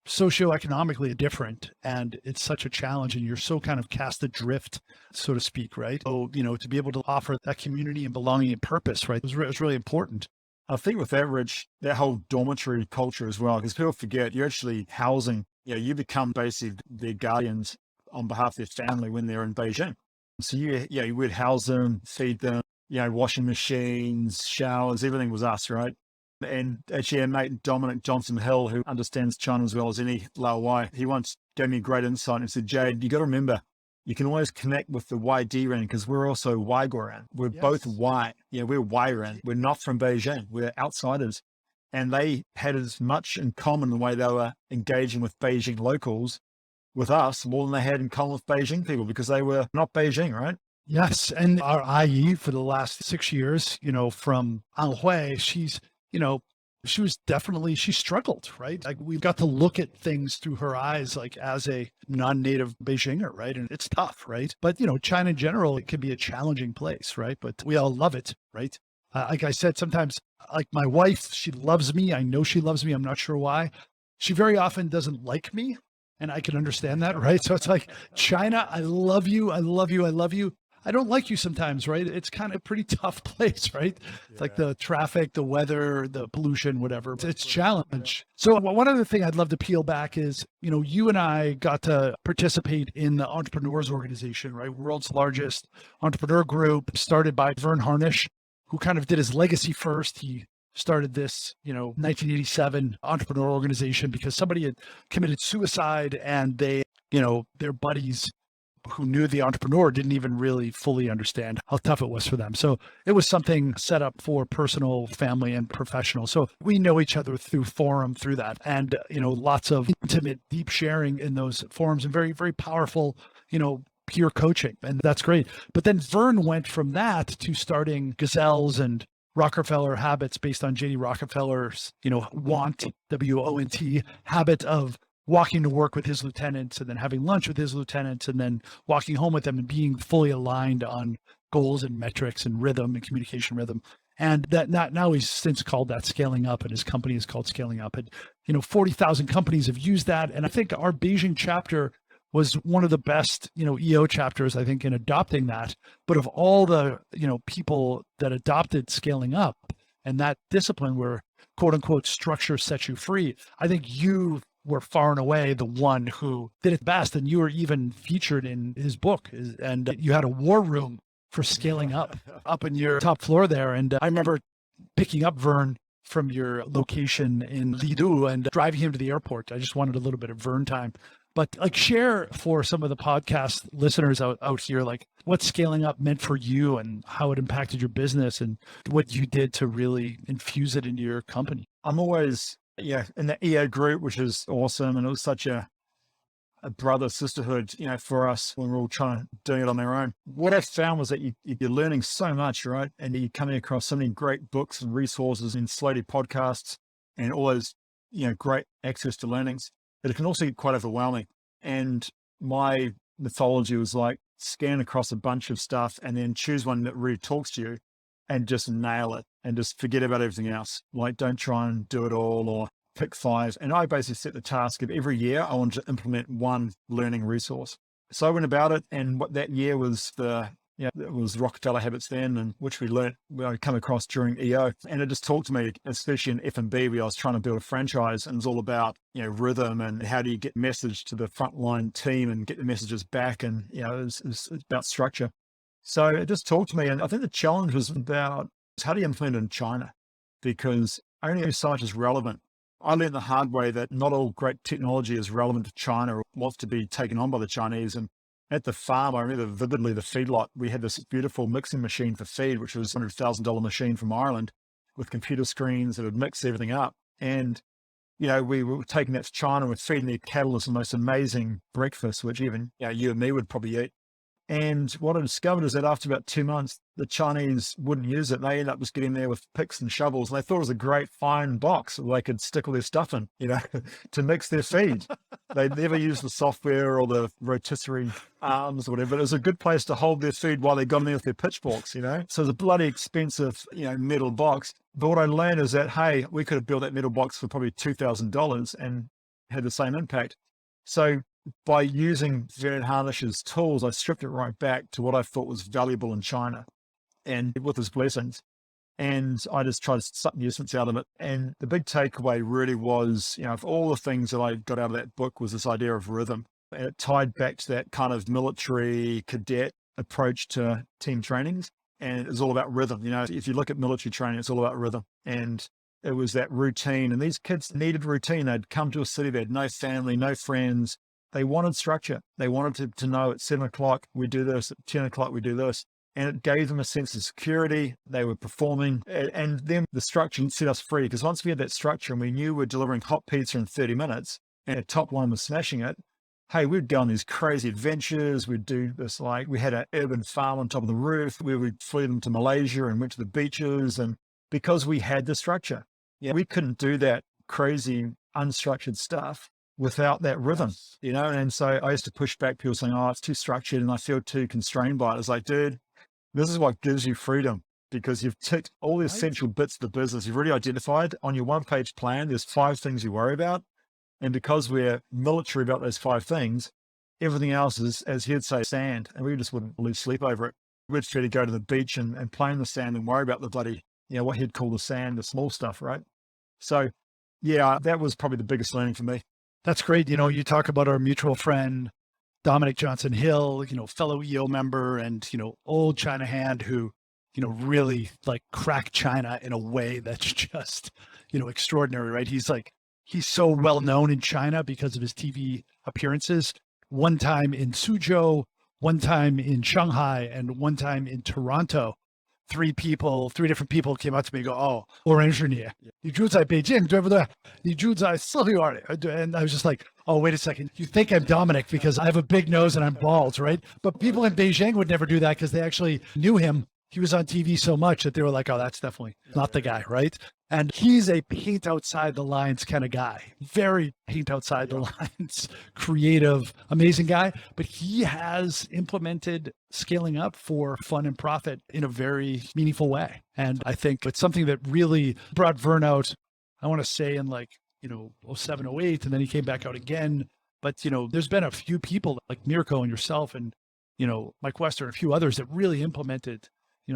socioeconomically different and it's such a challenge and you're so kind of cast adrift, so to speak, right? So, to be able to offer that community and belonging and purpose, right, was really important. I think with that, Rich, that whole dormitory culture as well, because people forget you're actually housing, you become basically their guardians on behalf of their family when they're in Beijing. So you would house them, feed them, washing machines, showers, everything was us, right? And actually our mate Dominic Johnson Hill, who understands China as well as any Lao Wai, he once gave me a great insight and said, Jade, you got to remember, you can always connect with the Waidiran because we're also Waigoran. We're both Wai. We're Wairan. We're not from Beijing. We're outsiders. And they had as much in common the way they were engaging with Beijing locals with us more than they had in common with Beijing people because they were not Beijing, right? Yes. And our IE for the last 6 years, from Anhui, she's, she struggled, right? Like we've got to look at things through her eyes, like as a non-native Beijinger, right? And it's tough, right? But, China in general, it can be a challenging place, right? But we all love it, right? Like I said, sometimes like my wife, she loves me. I know she loves me. I'm not sure why. She very often doesn't like me. And I can understand that, right? So it's like, China, I love you. I love you. I love you. I don't like you sometimes, right? It's kind of a pretty tough place, right? It's like the traffic, the weather, the pollution, whatever. It's a challenge. So one other thing I'd love to peel back is, you and I got to participate in the Entrepreneurs Organization, right? World's largest entrepreneur group, started by Vern Harnish, who kind of did his legacy first. He started this, 1987 entrepreneur organization because somebody had committed suicide and they, their buddies who knew the entrepreneur didn't even really fully understand how tough it was for them. So it was something set up for personal, family, and professional. So we know each other through forum, through that. And, lots of intimate, deep sharing in those forums and very, very powerful, peer coaching. And that's great. But then Vern went from that to starting Gazelles and Rockefeller habits based on J.D. Rockefeller's, WANT, W-O-N-T, habit of walking to work with his lieutenants and then having lunch with his lieutenants and then walking home with them and being fully aligned on goals and metrics and rhythm and communication rhythm. And that now he's since called that Scaling Up and his company is called Scaling Up. And, 40,000 companies have used that. And I think our Beijing chapter was one of the best, EO chapters, I think, in adopting that. But of all the, people that adopted Scaling Up and that discipline where quote unquote structure sets you free, I think you were far and away the one who did it best. And you were even featured in his book and you had a war room for Scaling up in your top floor there. And I remember picking up Vern from your location in Lidu and driving him to the airport. I just wanted a little bit of Vern time. But like share for some of the podcast listeners out here, like what Scaling Up meant for you and how it impacted your business and what you did to really infuse it into your company. I'm always, in the EO group, which is awesome. And it was such a brother sisterhood, for us when we're all doing it on our own. What I found was that you're learning so much, right? And you're coming across so many great books and resources and slowly podcasts and all those, great access to learnings. But it can also get quite overwhelming. And my mythology was like scan across a bunch of stuff and then choose one that really talks to you and just nail it and just forget about everything else. Like don't try and do it all or pick 5. And I basically set the task of every year I wanted to implement one learning resource. So I went about it, and what that year was it was Rockefeller habits then, and which we come across during EO. And it just talked to me, especially in F&B where I was trying to build a franchise, and it was all about, rhythm and how do you get message to the frontline team and get the messages back. And, it's about structure. So it just talked to me. And I think the challenge was about how do you implement it in China? Because only so much is relevant. I learned the hard way that not all great technology is relevant to China or wants to be taken on by the Chinese. And at the farm, I remember vividly the feedlot, we had this beautiful mixing machine for feed, which was a $100,000 machine from Ireland with computer screens that would mix everything up. And, we were taking that to China with feeding their cattle as the most amazing breakfast, which even, you and me would probably eat. And what I discovered is that after about 2 months, the Chinese wouldn't use it. They ended up just getting there with picks and shovels. And they thought it was a great fine box they could stick all their stuff in, to mix their feed. They never used the software or the rotisserie arms or whatever. But it was a good place to hold their food while they got in there with their pitchforks, So it was a bloody expensive, metal box. But what I learned is that, hey, we could have built that metal box for probably $2,000 and had the same impact. So by using Vern Harnish's tools, I stripped it right back to what I thought was valuable in China and with his blessings. And I just tried to suck the essence out of it. And the big takeaway really was, of all the things that I got out of that book was this idea of rhythm. And it tied back to that kind of military cadet approach to team trainings. And it's all about rhythm. If you look at military training, it's all about rhythm. And it was that routine. And these kids needed routine. They'd come to a city, they had no family, no friends. They wanted structure. They wanted to know at 7 o'clock, we do this, at 10 o'clock, we do this. And it gave them a sense of security. They were performing. And then the structure set us free, because once we had that structure and we knew we're delivering hot pizza in 30 minutes and our top line was smashing it, hey, we'd go on these crazy adventures. We'd do this, we had an urban farm on top of the roof. We would flew them to Malaysia and went to the beaches. And because we had the structure, we couldn't do that crazy unstructured stuff without that rhythm, And so I used to push back people saying, oh, it's too structured and I feel too constrained by it. It's like, dude, this is what gives you freedom, because you've ticked all the essential bits of the business. You've already identified on your 1-page plan, there's 5 things you worry about. And because we're military about those 5 things, everything else is, as he'd say, sand. And we just wouldn't lose sleep over it. We'd try to go to the beach and play in the sand and worry about the bloody, what he'd call the sand, the small stuff, right? So that was probably the biggest learning for me. That's great. You talk about our mutual friend, Dominic Johnson Hill, fellow EO member and, old China hand who, really cracked China in a way that's just, extraordinary, right? He's so well known in China because of his TV appearances. One time in Suzhou, one time in Shanghai, and one time in Toronto. 3 different people came out to me and go, oh, 我认识你，你住在北京，对不对？你住在四合院。And I was just like, oh, wait a second. You think I'm Dominic because I have a big nose and I'm bald, right? But people in Beijing would never do that because they actually knew him. He was on TV so much that they were like, oh, that's definitely not the guy, right? And he's a paint outside the lines kind of guy, very paint outside the lines, creative, amazing guy. But he has implemented scaling up for fun and profit in a very meaningful way. And I think it's something that really brought Vern out, I want to say in 07, 08, and then he came back out again. But, there's been a few people like Mirko and yourself and, Mike Wester and a few others that really implemented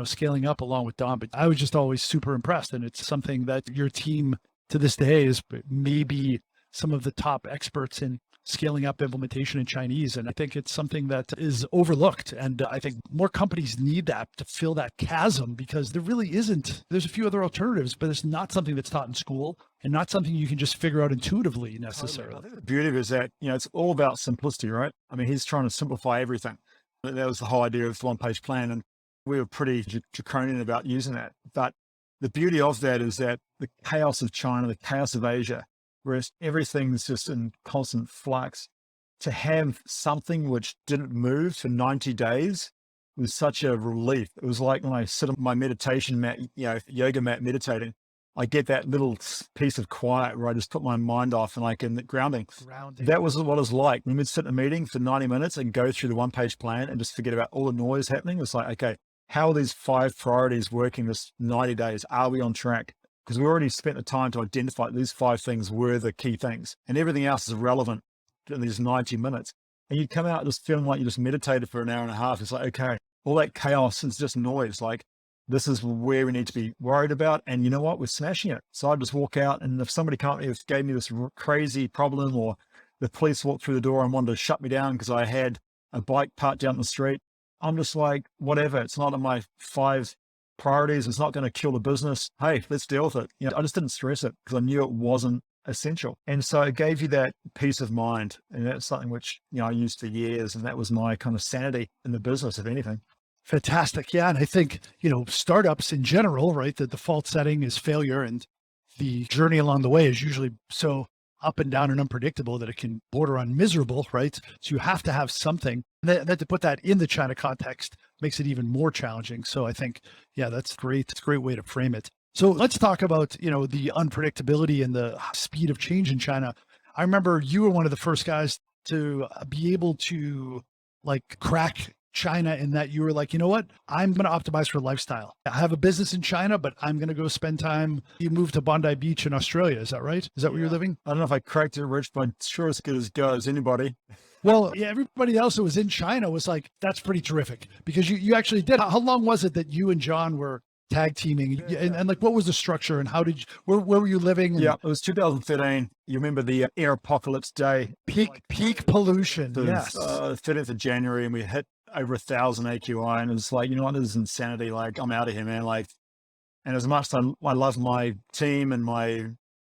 scaling up along with Dom. But I was just always super impressed. And it's something that your team to this day is maybe some of the top experts in scaling up implementation in Chinese. And I think it's something that is overlooked. And I think more companies need that to fill that chasm, because there really isn't. There's a few other alternatives, but it's not something that's taught in school and not something you can just figure out intuitively necessarily. I think the beauty of it is that, it's all about simplicity, right? I mean, he's trying to simplify everything. That was the whole idea of the 1-page plan. And we were pretty draconian about using that. But the beauty of that is that the chaos of China, the chaos of Asia, whereas everything's just in constant flux, to have something which didn't move for 90 days was such a relief. It was like when I sit on my meditation mat, yoga mat meditating, I get that little piece of quiet where I just put my mind off and in the grounding. That was what it was like. When we'd sit in a meeting for 90 minutes and go through the 1-page plan and just forget about all the noise happening. It's like, okay, how are these 5 priorities working this 90 days? Are we on track? Because we already spent the time to identify these 5 things were the key things, and everything else is irrelevant in these 90 minutes. And you come out just feeling like you just meditated for an hour and a half. It's like, okay, all that chaos is just noise. This is where we need to be worried about. And you know what? We're smashing it. So I just walk out, and if somebody gave me this crazy problem, or the police walked through the door and wanted to shut me down because I had a bike parked down the street, I'm just like, whatever. It's not on my 5 priorities. It's not going to kill the business. Hey, let's deal with it. I just didn't stress it because I knew it wasn't essential. And so it gave you that peace of mind. And that's something which, I used for years. And that was my kind of sanity in the business, if anything. Fantastic. Yeah. And I think, startups in general, right, the default setting is failure, and the journey along the way is usually so up and down and unpredictable that it can border on miserable, right? So you have to have something. And then to put that in the China context makes it even more challenging. So I think, yeah, that's great. It's a great way to frame it. So let's talk about, the unpredictability and the speed of change in China. I remember you were one of the first guys to be able to crack China in that you were like, you know what, I'm going to optimize for lifestyle. I have a business in China, but I'm going to go spend time. You moved to Bondi Beach in Australia. Is that right? Is that where you're living? I don't know if I cracked it, Rich, but I'm sure as good as goes. Anybody? Well, yeah, everybody else who was in China was like, that's pretty terrific because you actually did. How long was it that you and John were tag teaming and what was the structure and how did you, where were you living? Yeah, it was 2013. You remember the air apocalypse day? Peak pollution. Yes. 30th of January, and we hit over 1,000 AQI, and it was like, you know what, this is insanity. Like, I'm out of here, man. Like, and as much as I love my team and my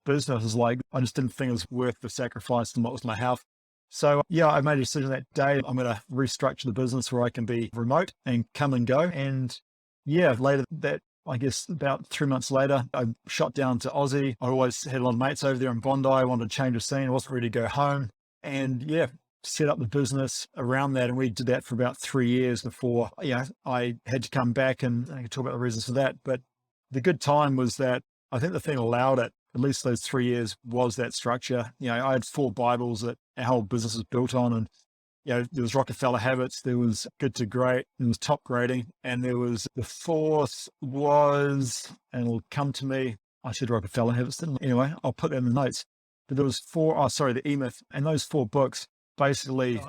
business, is like, I just didn't think it was worth the sacrifice and what was my health. So yeah, I made a decision that day. I'm going to restructure the business where I can be remote and come and go. And yeah, later that, I guess about 3 months later, I shot down to Aussie. I always had a lot of mates over there in Bondi. I wanted to change the scene. I wasn't ready to go home. And yeah, set up the business around that. And we did that for about 3 years before, I had to come back, and I can talk about the reasons for that. But the good time was that I think the thing that allowed it, at least those 3 years, was that structure. I had 4 Bibles that our whole business was built on. And there was Rockefeller Habits, there was Good to Great, there was Top Grading, and there was the 4th was, and it'll come to me, I said Rockefeller Habits, didn't I? Anyway, I'll put that in the notes. But there was 4, the E-Myth, and those 4 books basically,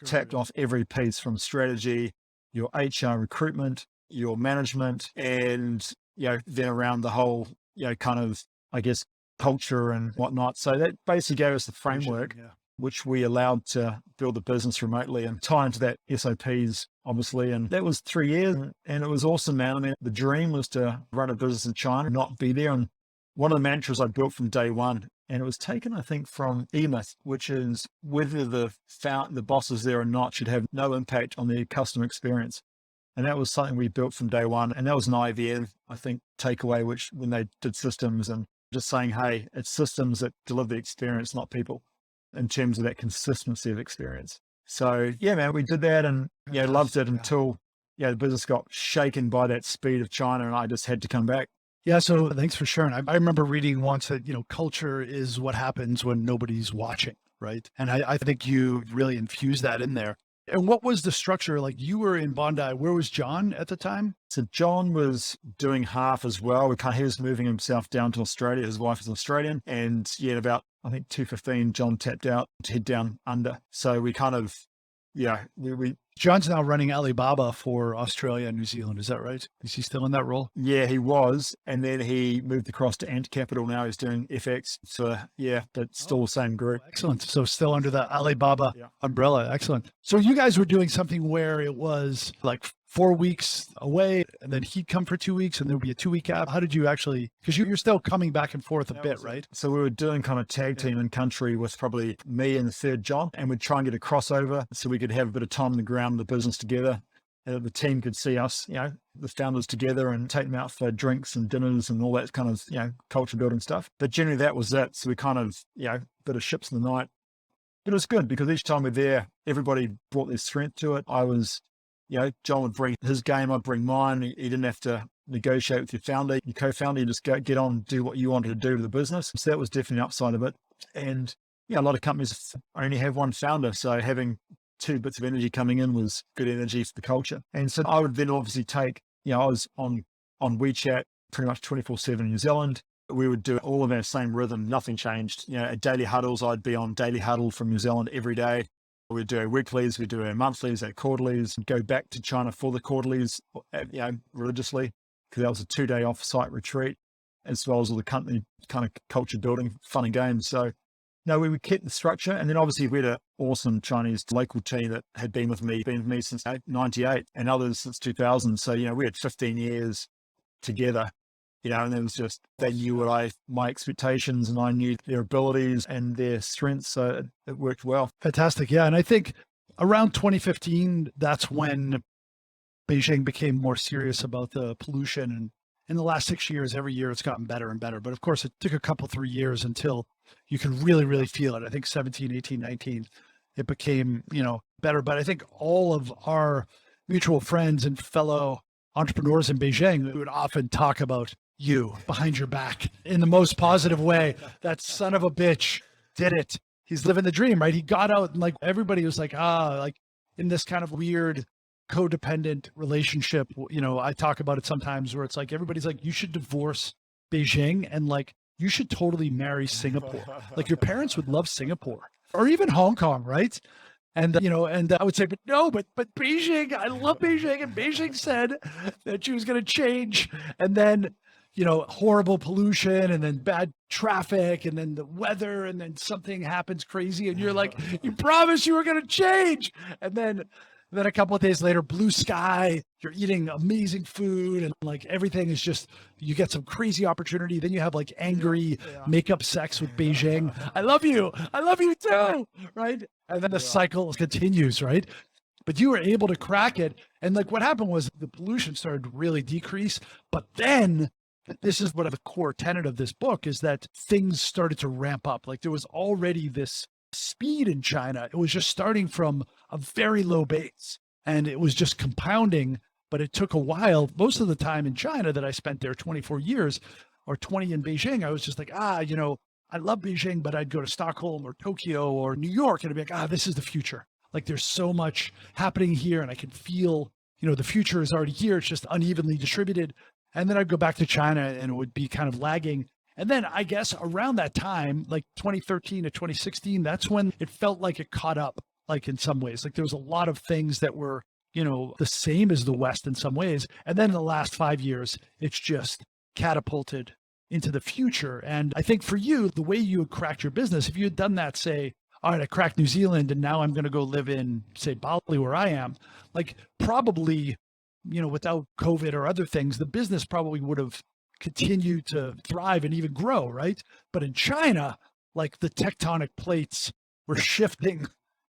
tapped off every piece from strategy, your HR recruitment, your management, and, then around the whole, kind of, I guess, culture and whatnot. So that basically gave us the framework, which we allowed to build the business remotely and tie into that SOPs, obviously. And that was 3 years, and it was awesome, man. I mean, the dream was to run a business in China, not be there. And one of the mantras I built from day one, and it was taken, I think, from E-Myth, which is whether the bosses there or not should have no impact on the customer experience. And that was something we built from day one. And that was an IVM, I think, takeaway, which when they did systems, and just saying, hey, it's systems that deliver the experience, not people, in terms of that consistency of experience. So yeah, man, we did that, and loved it until the business got shaken by that speed of China, and I just had to come back. Yeah. So thanks for sharing. I remember reading once that, culture is what happens when nobody's watching. Right. And I think you really infused that in there. And what was the structure? Like, you were in Bondi. Where was John at the time? So John was doing half as well. He was moving himself down to Australia. His wife is Australian. And about, I think 2:15, John tapped out to head down under. So we kind of, we John's now running Alibaba for Australia and New Zealand. Is that right? Is he still in that role? Yeah, he was. And then he moved across to Ant Capital. Now he's doing FX. So but still the same group. Excellent. So still under the Alibaba umbrella. Excellent. So you guys were doing something where it was like 4 weeks away, and then he'd come for 2 weeks, and there would be a 2-week gap. How did you actually, because you're still coming back and forth a bit, right? So we were doing kind of tag team in country with probably me and the third John, and we'd try and get a crossover so we could have a bit of time on the ground, the business together. The team could see us, the founders together, and take them out for drinks and dinners and all that kind of, culture building stuff. But generally that was it. So we kind of, bit of ships in the night. But it was good because each time we're there, everybody brought their strength to it. I was, John would bring his game, I'd bring mine. He didn't have to negotiate with your founder, your co-founder. You just get on, do what you wanted to do to the business. So that was definitely an upside of it. And a lot of companies only have one founder. So having 2 bits of energy coming in was good energy for the culture. And so I would then obviously take, I was on WeChat pretty much 24/7 in New Zealand. We would do all of our same rhythm. Nothing changed. At daily huddles, I'd be on daily huddle from New Zealand every day. We'd do our weeklies, we'd do our monthlies, our quarterlies, go back to China for the quarterlies, religiously, because that was a 2-day off-site retreat, as well as all the company kind of culture building, fun and games. So we would keep the structure. And then obviously we had an awesome Chinese local team that had been with me since 98 and others since 2000. So, we had 15 years together. And it was just, they knew my expectations, and I knew their abilities and their strengths. So it worked well. Fantastic. Yeah. And I think around 2015, that's when Beijing became more serious about the pollution in the last 6 years, every year it's gotten better and better. But of course, it took a couple, 3 years until you could really, really feel it. I think 17, 18, 19, it became, better. But I think all of our mutual friends and fellow entrepreneurs in Beijing would often talk about you behind your back in the most positive way. That son of a bitch did it. He's living the dream, right? He got out and like everybody was like, like in this kind of weird codependent relationship. I talk about it sometimes where it's like, everybody's like, you should divorce Beijing and like, you should totally marry Singapore. Like your parents would love Singapore or even Hong Kong, right? And, and I would say, but Beijing, I love Beijing. And Beijing said that she was going to change. And then, horrible pollution and then bad traffic and then the weather and then something happens crazy. And you're like, you promised you were going to change. And then a couple of days later, blue sky, you're eating amazing food and like everything is just, you get some crazy opportunity. Then you have like angry makeup sex with Beijing. I love you too, right? And then the cycle continues, right? But you were able to crack it. And like what happened was the pollution started to really decrease. But then this is what the core tenet of this book is that things started to ramp up. Like there was already this speed in China. It was just starting from a very low base and it was just compounding, but it took a while. Most of the time in China that I spent there 24 years or 20 in Beijing, I was just like, I love Beijing, but I'd go to Stockholm or Tokyo or New York and I'd be like, this is the future. Like there's so much happening here and I can feel, the future is already here. It's just unevenly distributed. And then I'd go back to China and it would be kind of lagging. And then I guess around that time, like 2013 to 2016, that's when it felt like it caught up, like in some ways. Like there was a lot of things that were, the same as the West in some ways. And then in the last 5 years, it's just catapulted into the future. And I think for you, the way you had cracked your business, if you had done that, say, all right, I cracked New Zealand and now I'm going to go live in, say, Bali, where I am, like probably, without COVID or other things, the business probably would have continued to thrive and even grow, right? But in China, like the tectonic plates were shifting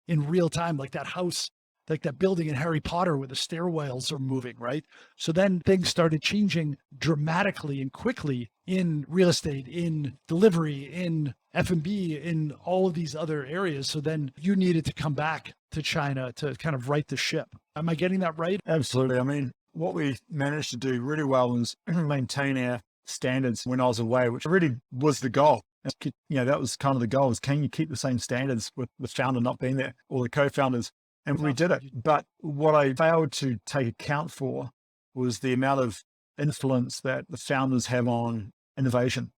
in real time, like that house, like that building in Harry Potter where the stairwells are moving, right? So then things started changing dramatically and quickly in real estate, in delivery, in F&B, in all of these other areas. So then you needed to come back to China to kind of right the ship. Am I getting that right? Absolutely. I mean, what we managed to do really well was maintain our standards when I was away, which really was the goal. That was kind of the goal, is can you keep the same standards with the founder not being there or the co-founders? And we did it. But what I failed to take account for was the amount of influence that the founders have on innovation.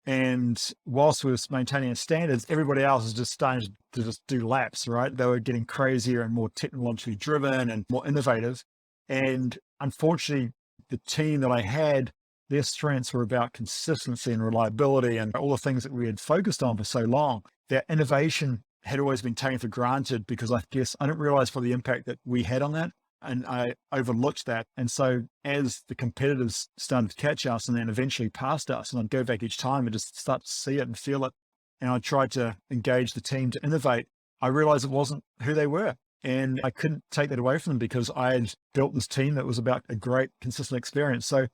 And whilst we were maintaining our standards, everybody else is just starting to just do laps, right? They were getting crazier and more technologically driven and more innovative. And unfortunately, the team that I had, their strengths were about consistency and reliability and all the things that we had focused on for so long. Their innovation had always been taken for granted because I guess I didn't realize for the impact that we had on that. And I overlooked that. And so as the competitors started to catch us and then eventually passed us, and I'd go back each time and just start to see it and feel it. And I tried to engage the team to innovate. I realized it wasn't who they were. And I couldn't take that away from them because I had built this team that was about a great, consistent experience. So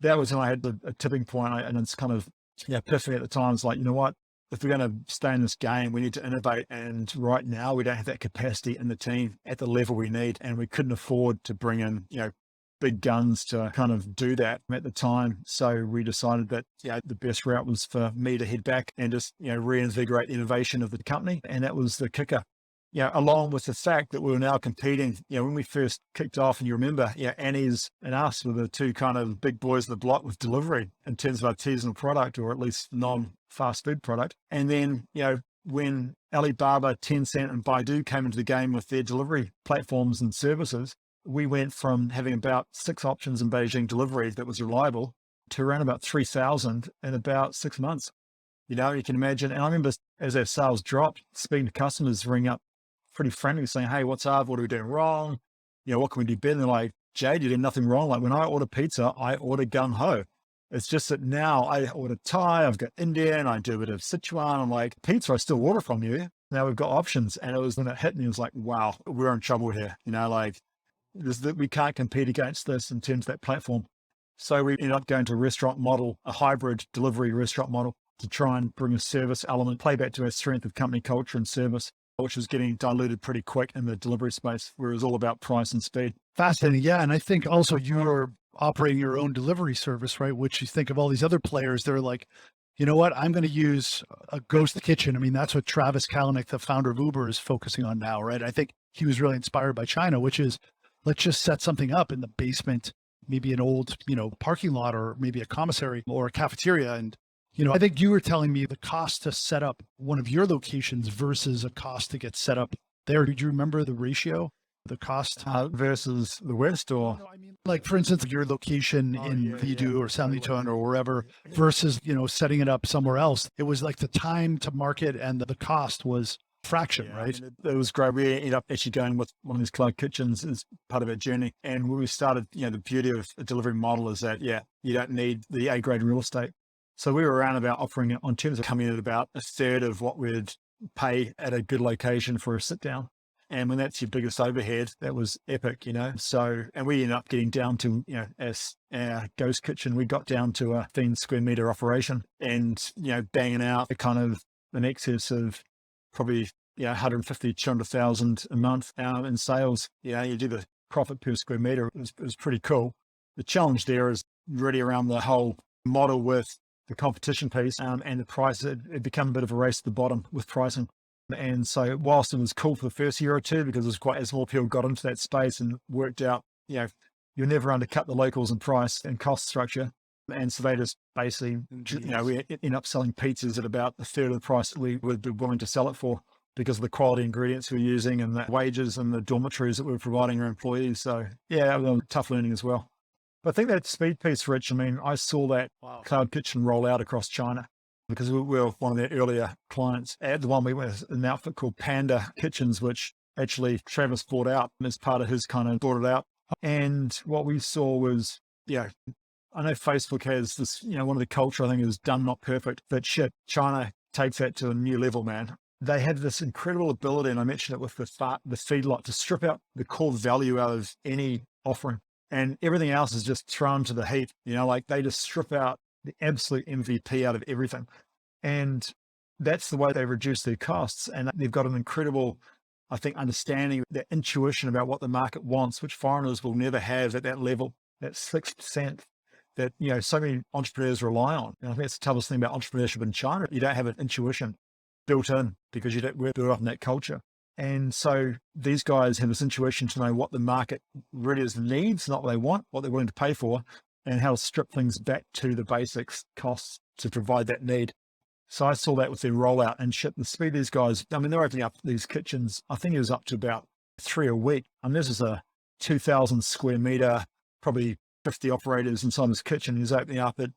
that was when I had a tipping point, and it's kind of, epiphany at the time. It's like, you know what? If we're going to stay in this game, we need to innovate. And right now we don't have that capacity in the team at the level we need. And we couldn't afford to bring in, big guns to kind of do that at the time. So we decided that, the best route was for me to head back and just, reinvigorate the innovation of the company. And that was the kicker. Along with the fact that we were now competing, when we first kicked off, and you remember, Annie's and us were the two kind of big boys of the block with delivery in terms of artisanal product, or at least non-fast food product. And then, when Alibaba, Tencent and Baidu came into the game with their delivery platforms and services, we went from having about 6 options in Beijing delivery that was reliable to around about 3,000 in about 6 months. You can imagine. And I remember as our sales dropped, speaking to customers, ring up pretty friendly saying, hey, what's up? What are we doing wrong? What can we do better? And they're like, Jade, you did nothing wrong. Like when I order pizza, I order Gung Ho. It's just that now I order Thai, I've got Indian, I do a bit of Sichuan. I'm like, pizza, I still order from you. Now we've got options. And it was when it hit me, it was like, wow, we're in trouble here. We can't compete against this in terms of that platform. So we ended up going to a restaurant model, a hybrid delivery restaurant model, to try and bring a service element, play back to our strength of company culture and service, which was getting diluted pretty quick in the delivery space, where it was all about price and speed. Fascinating. Yeah. And I think also you're operating your own delivery service, right? Which you think of all these other players, they're like, you know what, I'm going to use a ghost kitchen. I mean, that's what Travis Kalanick, the founder of Uber, is focusing on now, right? I think he was really inspired by China, which is, let's just set something up in the basement, maybe an old, parking lot, or maybe a commissary or a cafeteria. And, I think you were telling me the cost to set up one of your locations versus a cost to get set up there. Did you remember the ratio, the cost? Versus the West, or? No, I mean, like, for instance, your location in Vidu or Sanlitun or wherever versus, setting it up somewhere else. It was like the time to market and the cost was fraction, right? It was great. We ended up actually going with one of these cloud kitchens as part of our journey. And when we started, the beauty of a delivery model is that, you don't need the A-grade real estate. So we were around about offering it on terms of coming in at about a third of what we'd pay at a good location for a sit down. And when that's your biggest overhead, that was epic, So, and we ended up getting down to, as our ghost kitchen, we got down to a 15 square meter operation and, banging out a kind of an excess of probably, 150, 200,000 a month in sales. You do the profit per square meter. It was pretty cool. The challenge there is really around the whole model with the competition piece and the price. It became a bit of a race to the bottom with pricing. And so whilst it was cool for the first year or two, because it was quite, as more people got into that space and worked out, you'll never undercut the locals in price and cost structure. And so they just basically, we end up selling pizzas at about a third of the price that we would be willing to sell it for, because of the quality ingredients we're using and the wages and the dormitories that we're providing our employees. So it was tough learning as well. But I think that speed piece, Rich, I saw that cloud kitchen roll out across China, because we were one of their earlier clients. At the one we went with an outfit called Panda Kitchens, which actually Travis bought out as part of his kind of bought it out. And what we saw was, I know Facebook has this, one of the culture I think is done not perfect, but shit, China takes that to a new level, man. They have this incredible ability, and I mentioned it with the feedlot, to strip out the core value out of any offering, and everything else is just thrown to the heap. Like they just strip out the absolute MVP out of everything. And that's the way they reduce their costs. And they've got an incredible, I think, understanding, their intuition about what the market wants, which foreigners will never have at that level, that 6% that, so many entrepreneurs rely on. And I think that's the toughest thing about entrepreneurship in China. You don't have an intuition built in because we're built up in that culture. And so these guys have this intuition to know what the market really is needs, not what they want, what they're willing to pay for, and how to strip things back to the basics costs to provide that need. So I saw that with their rollout and shit. The speed these guys, they're opening up these kitchens. I think it was up to about 3 a week. This is a 2,000 square meter, probably 50 operators inside this kitchen. He's opening up at,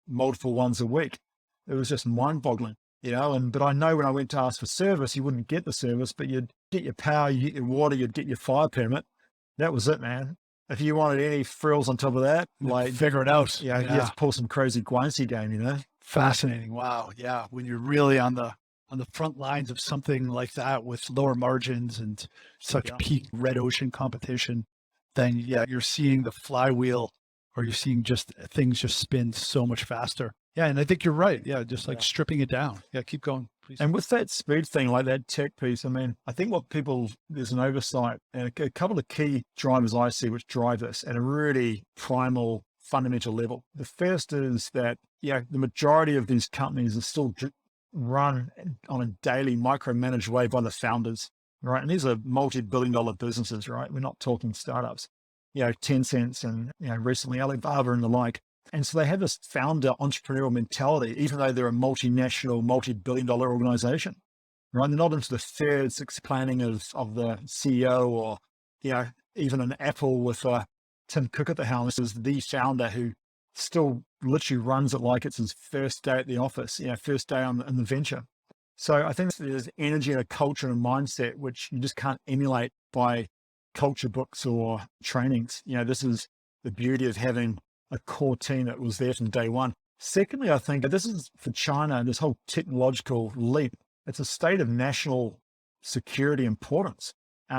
multiple ones a week. It was just mind boggling. But I know when I went to ask for service, you wouldn't get the service, but you'd get your power, you get your water, you'd get your fire permit. That was it, man. If you wanted any frills on top of that, figure it out. You have to pull some crazy Guanxi game, Fascinating. Wow. Yeah. When you're really on the front lines of something like that with lower margins and such peak red ocean competition, then you're seeing the flywheel, or you're seeing just things just spin so much faster. Yeah. And I think you're right. Yeah. Just stripping it down. Yeah. Keep going, please. And with that speed thing, like that tech piece, I think there's an oversight and a couple of key drivers I see which drive this at a really primal, fundamental level. The first is that, the majority of these companies are still run on a daily micromanaged way by the founders, right? And these are multi-billion-dollar businesses, right? We're not talking startups, Tencent and, recently Alibaba and the like. And so they have this founder entrepreneurial mentality, even though they're a multinational, multi-billion-dollar organization, right? They're not into the third, sixth planning of the CEO or, even an Apple with Tim Cook at the helm. This is the founder who still literally runs it like it's his first day at the office, first day in the venture. So I think there's energy and a culture and a mindset which you just can't emulate by culture books or trainings. This is the beauty of having a core team that was there from day one. Secondly, I think this is for China, this whole technological leap. It's a state of national security importance.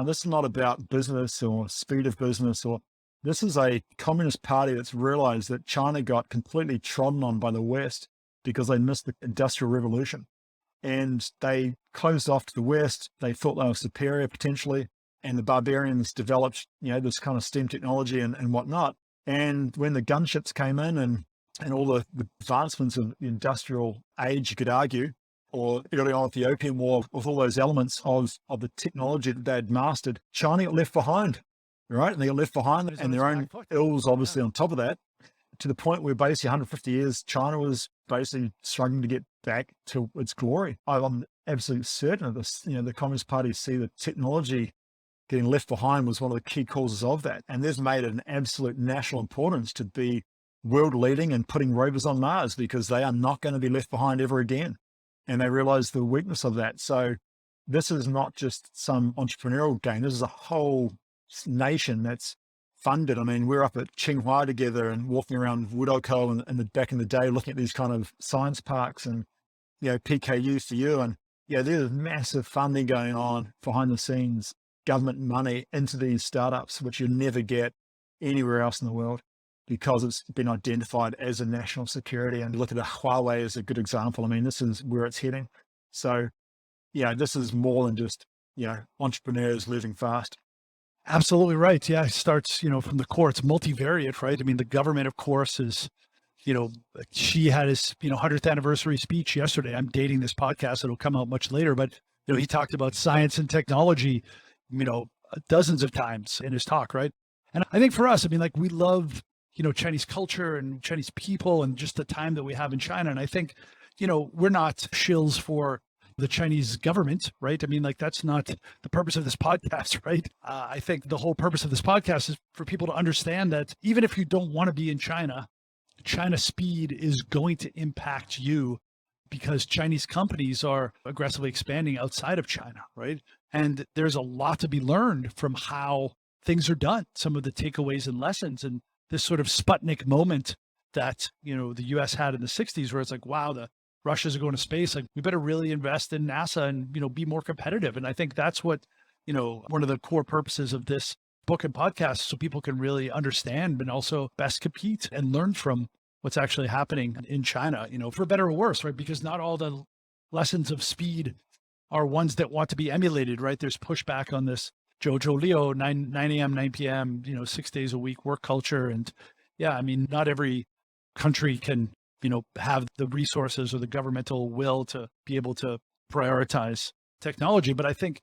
This is not about business or speed of business or This is a communist party that's realized that China got completely trodden on by the West because they missed the Industrial Revolution. And they closed off to the West. They thought they were superior potentially. And the barbarians developed, this kind of STEM technology and whatnot. And when the gunships came in and all the advancements of the industrial age, you could argue, or early on with the Opium War, with all those elements of the technology that they had mastered, China got left behind, right? And they got left behind and their own ills, obviously, on top of that, to the point where basically 150 years, China was basically struggling to get back to its glory. I'm absolutely certain of this. The Communist Party see the technology getting left behind was one of the key causes of that. And they've made it an absolute national importance to be world leading and putting rovers on Mars, because they are not going to be left behind ever again. And they realize the weakness of that. So this is not just some entrepreneurial game. This is a whole nation that's funded. I mean, we're up at Tsinghua together and walking around Wudoko and back in the day, looking at these kind of science parks and, PKU for you. And there's massive funding going on behind the scenes, government money into these startups, which you'll never get anywhere else in the world, because it's been identified as a national security. And look at Huawei as a good example. I mean, this is where it's heading. So, this is more than just, entrepreneurs living fast. Absolutely right. Yeah. It starts, from the core, it's multivariate, right? I mean, the government, of course, is, Xi had his, 100th anniversary speech yesterday. I'm dating this podcast. It'll come out much later, but, he talked about science and technology, dozens of times in his talk, right? And I think for us, I mean, like, we love, Chinese culture and Chinese people and just the time that we have in China. And I think, we're not shills for the Chinese government, right? I mean, like, that's not the purpose of this podcast, right? I think the whole purpose of this podcast is for people to understand that even if you don't want to be in China, China speed is going to impact you, because Chinese companies are aggressively expanding outside of China, right? And there's a lot to be learned from how things are done, some of the takeaways and lessons, and this sort of Sputnik moment that, the US had in the 60s, where it's like, wow, the Russians are going to space. Like, we better really invest in NASA and, be more competitive. And I think that's what, one of the core purposes of this book and podcast, so people can really understand and also best compete and learn from what's actually happening in China, for better or worse, right? Because not all the lessons of speed are ones that want to be emulated, right? There's pushback on this Jojo Leo, 9 a.m., 9 p.m., 6 days a week work culture. And I mean, not every country can, have the resources or the governmental will to be able to prioritize technology. But I think,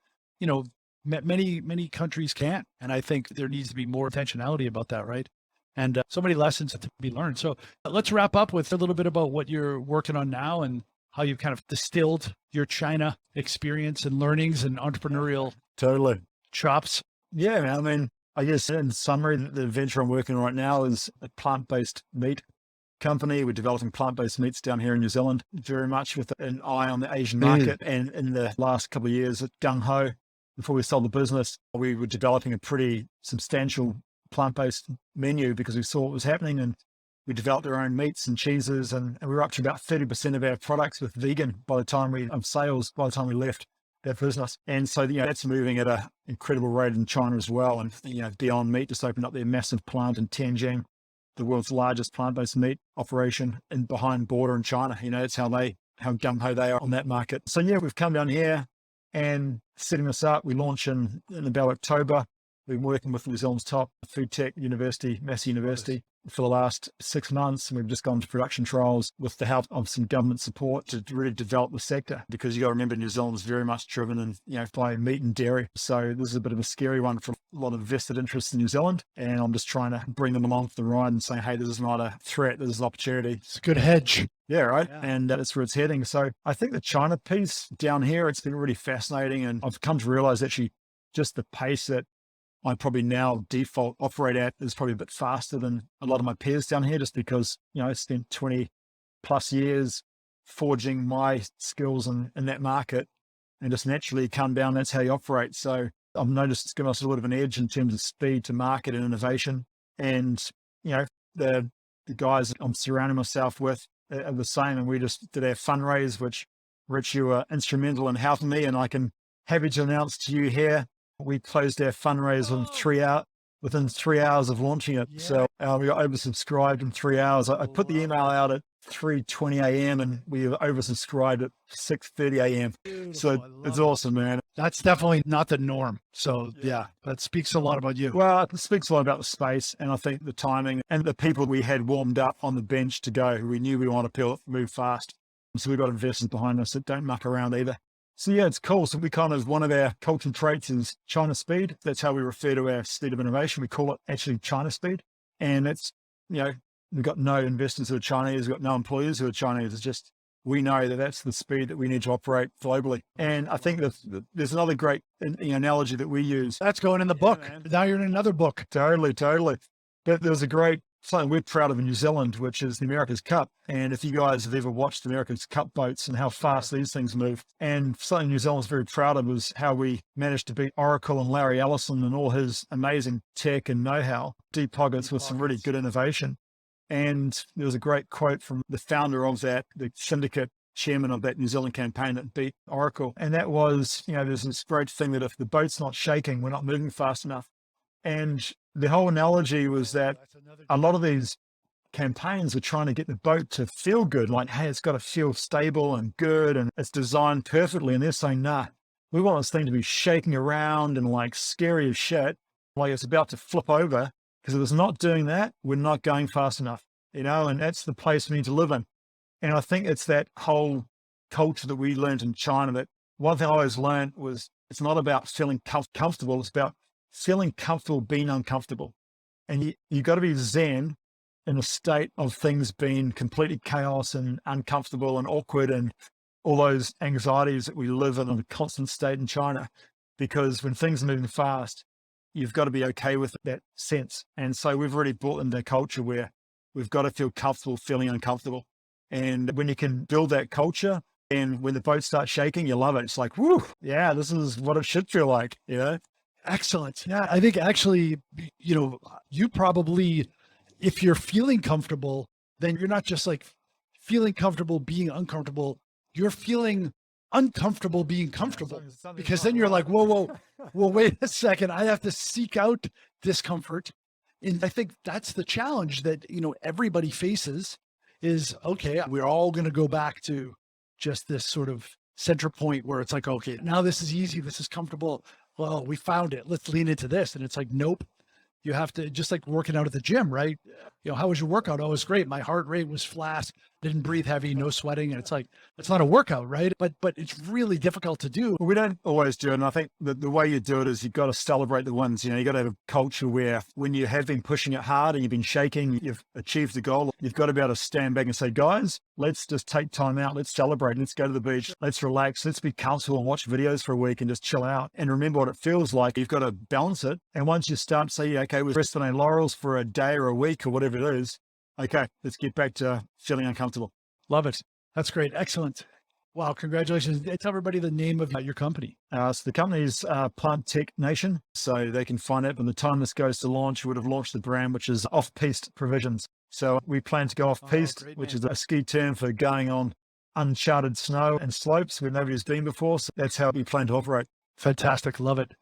many countries can't. And I think there needs to be more intentionality about that, right? And so many lessons to be learned. So let's wrap up with a little bit about what you're working on now and how you've kind of distilled your China experience and learnings and entrepreneurial chops. Yeah, man. I mean, I guess in summary, the venture I'm working on right now is a plant-based meat company. We're developing plant-based meats down here in New Zealand, very much with an eye on the Asian market. And in the last couple of years at Gung Ho, before we sold the business, we were developing a pretty substantial plant-based menu because we saw what was happening, and we developed our own meats and cheeses, and we were up to about 30% of our products with vegan by the time we left that business. And so, that's moving at an incredible rate in China as well. And, Beyond Meat just opened up their massive plant in Tianjin, the world's largest plant-based meat operation in behind border in China. That's how gung ho they are on that market. So we've come down here and setting this up. We launch in about October. We've been working with New Zealand's top food tech university, Massey University, for the last 6 months. And we've just gone to production trials with the help of some government support to really develop the sector, because you got to remember New Zealand is very much driven by meat and dairy. So this is a bit of a scary one for a lot of vested interests in New Zealand. And I'm just trying to bring them along for the ride and saying, hey, this is not a threat. This is an opportunity. It's a good hedge. Yeah, right. Yeah. And that's where it's heading. So I think the China piece down here, it's been really fascinating. And I've come to realize actually just the pace that I probably now default operate at is probably a bit faster than a lot of my peers down here, just because, I spent 20 plus years forging my skills in that market, and just naturally come down. That's how you operate. So I've noticed it's given us a little bit of an edge in terms of speed to market and innovation. And, the guys I'm surrounding myself with are the same. And we just did our fundraise, which Rich, you were instrumental in helping me. And I can happy to announce to you here, we closed our fundraise in 3 within 3 hours of launching it. Yeah. So we got oversubscribed in 3 hours. I put the email out at 3:20 a.m. and we were oversubscribed at 6:30 a.m. So it's awesome, man. That's definitely not the norm. So yeah, that speaks a lot about you. Well, it speaks a lot about the space, and I think the timing and the people we had warmed up on the bench to go, who we knew we wanted to move fast. So we got investors behind us that don't muck around either. So yeah, it's cool. So we kind of, one of our cultural traits is China speed. That's how we refer to our speed of innovation. We call it actually China speed. And it's, we've got no investors who are Chinese, we've got no employees who are Chinese. It's just, we know that that's the speed that we need to operate globally. And I think that there's another great analogy that we use. That's going in the book. Man. Now you're in another book. Totally. But there's a great, something we're proud of in New Zealand, which is the America's Cup. And if you guys have ever watched the America's Cup boats and how fast these things move, and something New Zealand's very proud of was how we managed to beat Oracle and Larry Ellison and all his amazing tech and know-how, deep pockets with some really good innovation. And there was a great quote from the founder of that, the syndicate chairman of that New Zealand campaign that beat Oracle. And that was, there's this great thing that if the boat's not shaking, we're not moving fast enough. And the whole analogy was that a lot of these campaigns are trying to get the boat to feel good. Like, hey, it's got to feel stable and good and it's designed perfectly. And they're saying, nah, we want this thing to be shaking around and like scary as shit. Like it's about to flip over, because if it's not doing that, we're not going fast enough, and that's the place we need to live in. And I think it's that whole culture that we learned in China, that one thing I always learned was it's not about feeling comfortable. It's about feeling comfortable being uncomfortable. And you got to be zen in a state of things being completely chaos and uncomfortable and awkward and all those anxieties that we live in a constant state in China. Because when things are moving fast, you've got to be okay with that sense. And so we've really brought into a culture where we've got to feel comfortable feeling uncomfortable. And when you can build that culture, and when the boat starts shaking, you love it. It's like, whoo, yeah, this is what it should feel like, Excellent. Yeah, I think actually, you probably, if you're feeling comfortable, then you're not just like feeling comfortable being uncomfortable. You're feeling uncomfortable being comfortable, because then you're like, whoa, wait a second. I have to seek out discomfort. And I think that's the challenge that, everybody faces is, okay, we're all going to go back to just this sort of center point where it's like, okay, now this is easy. This is comfortable. Well, we found it. Let's lean into this. And it's like, nope. You have to, just like working out at the gym, right? How was your workout? Oh, it was great. My heart rate was flat, didn't breathe heavy, no sweating. And it's like, it's not a workout, right? But it's really difficult to do. Well, we don't always do it. And I think that the way you do it is you've got to celebrate the wins. You got to have a culture where when you have been pushing it hard and you've been shaking, you've achieved the goal. You've got to be able to stand back and say, guys, let's just take time out. Let's celebrate. Let's go to the beach. Let's relax. Let's be comfortable and watch videos for a week and just chill out and remember what it feels like. You've got to balance it. And once you start saying, okay, we're resting on laurels for a day or a week or whatever it is, okay, let's get back to feeling uncomfortable. Love it. That's great. Excellent. Wow. Congratulations. Tell everybody the name of your company. So the company's Plant Tech Nation. So they can find it. By the time this goes to launch, we would have launched the brand, which is Off-Piste Provisions. So we plan to go off-piste, which is a ski term for going on uncharted snow and slopes where nobody's been before. So that's how we plan to operate. Fantastic. Love it.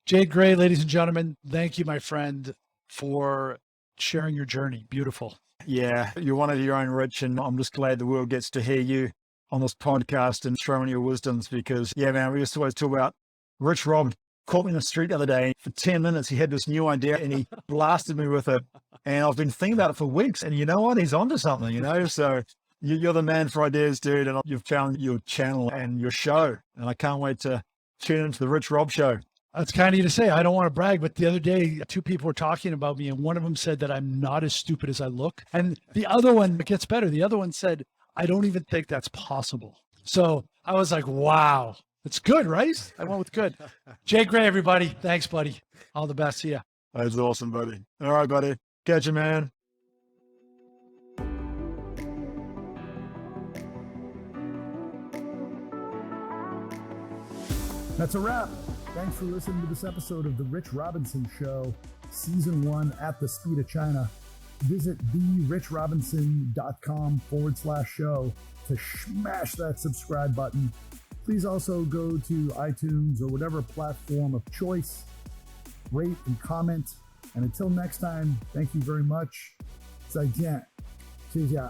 Jade Gray, ladies and gentlemen, thank you, my friend, for sharing your journey. Beautiful. Yeah, you're one of your own, Rich, and I'm just glad the world gets to hear you on this podcast and throwing your wisdoms, because, yeah, man, we used to always talk about Rich Rob caught me in the street the other day. For 10 minutes, he had this new idea and he blasted me with it. And I've been thinking about it for weeks. And you know what? He's onto something, So you're the man for ideas, dude. And you've found your channel and your show. And I can't wait to tune into the Rich Rob show. That's kind of you to say. I don't want to brag, but the other day, two people were talking about me, and one of them said that I'm not as stupid as I look. And the other one, it gets better. The other one said, I don't even think that's possible. So I was like, wow, it's good, right? I went with good. Jay Gray, everybody. Thanks, buddy. All the best. See ya. That's awesome, buddy. All right, buddy. Catch you, man. That's a wrap. Thanks for listening to this episode of The Rich Robinson Show, Season 1 at the Speed of China. Visit therichrobinson.com/show to smash that subscribe button. Please also go to iTunes or whatever platform of choice, rate and comment, And until next time, thank you very much. 再见，谢谢。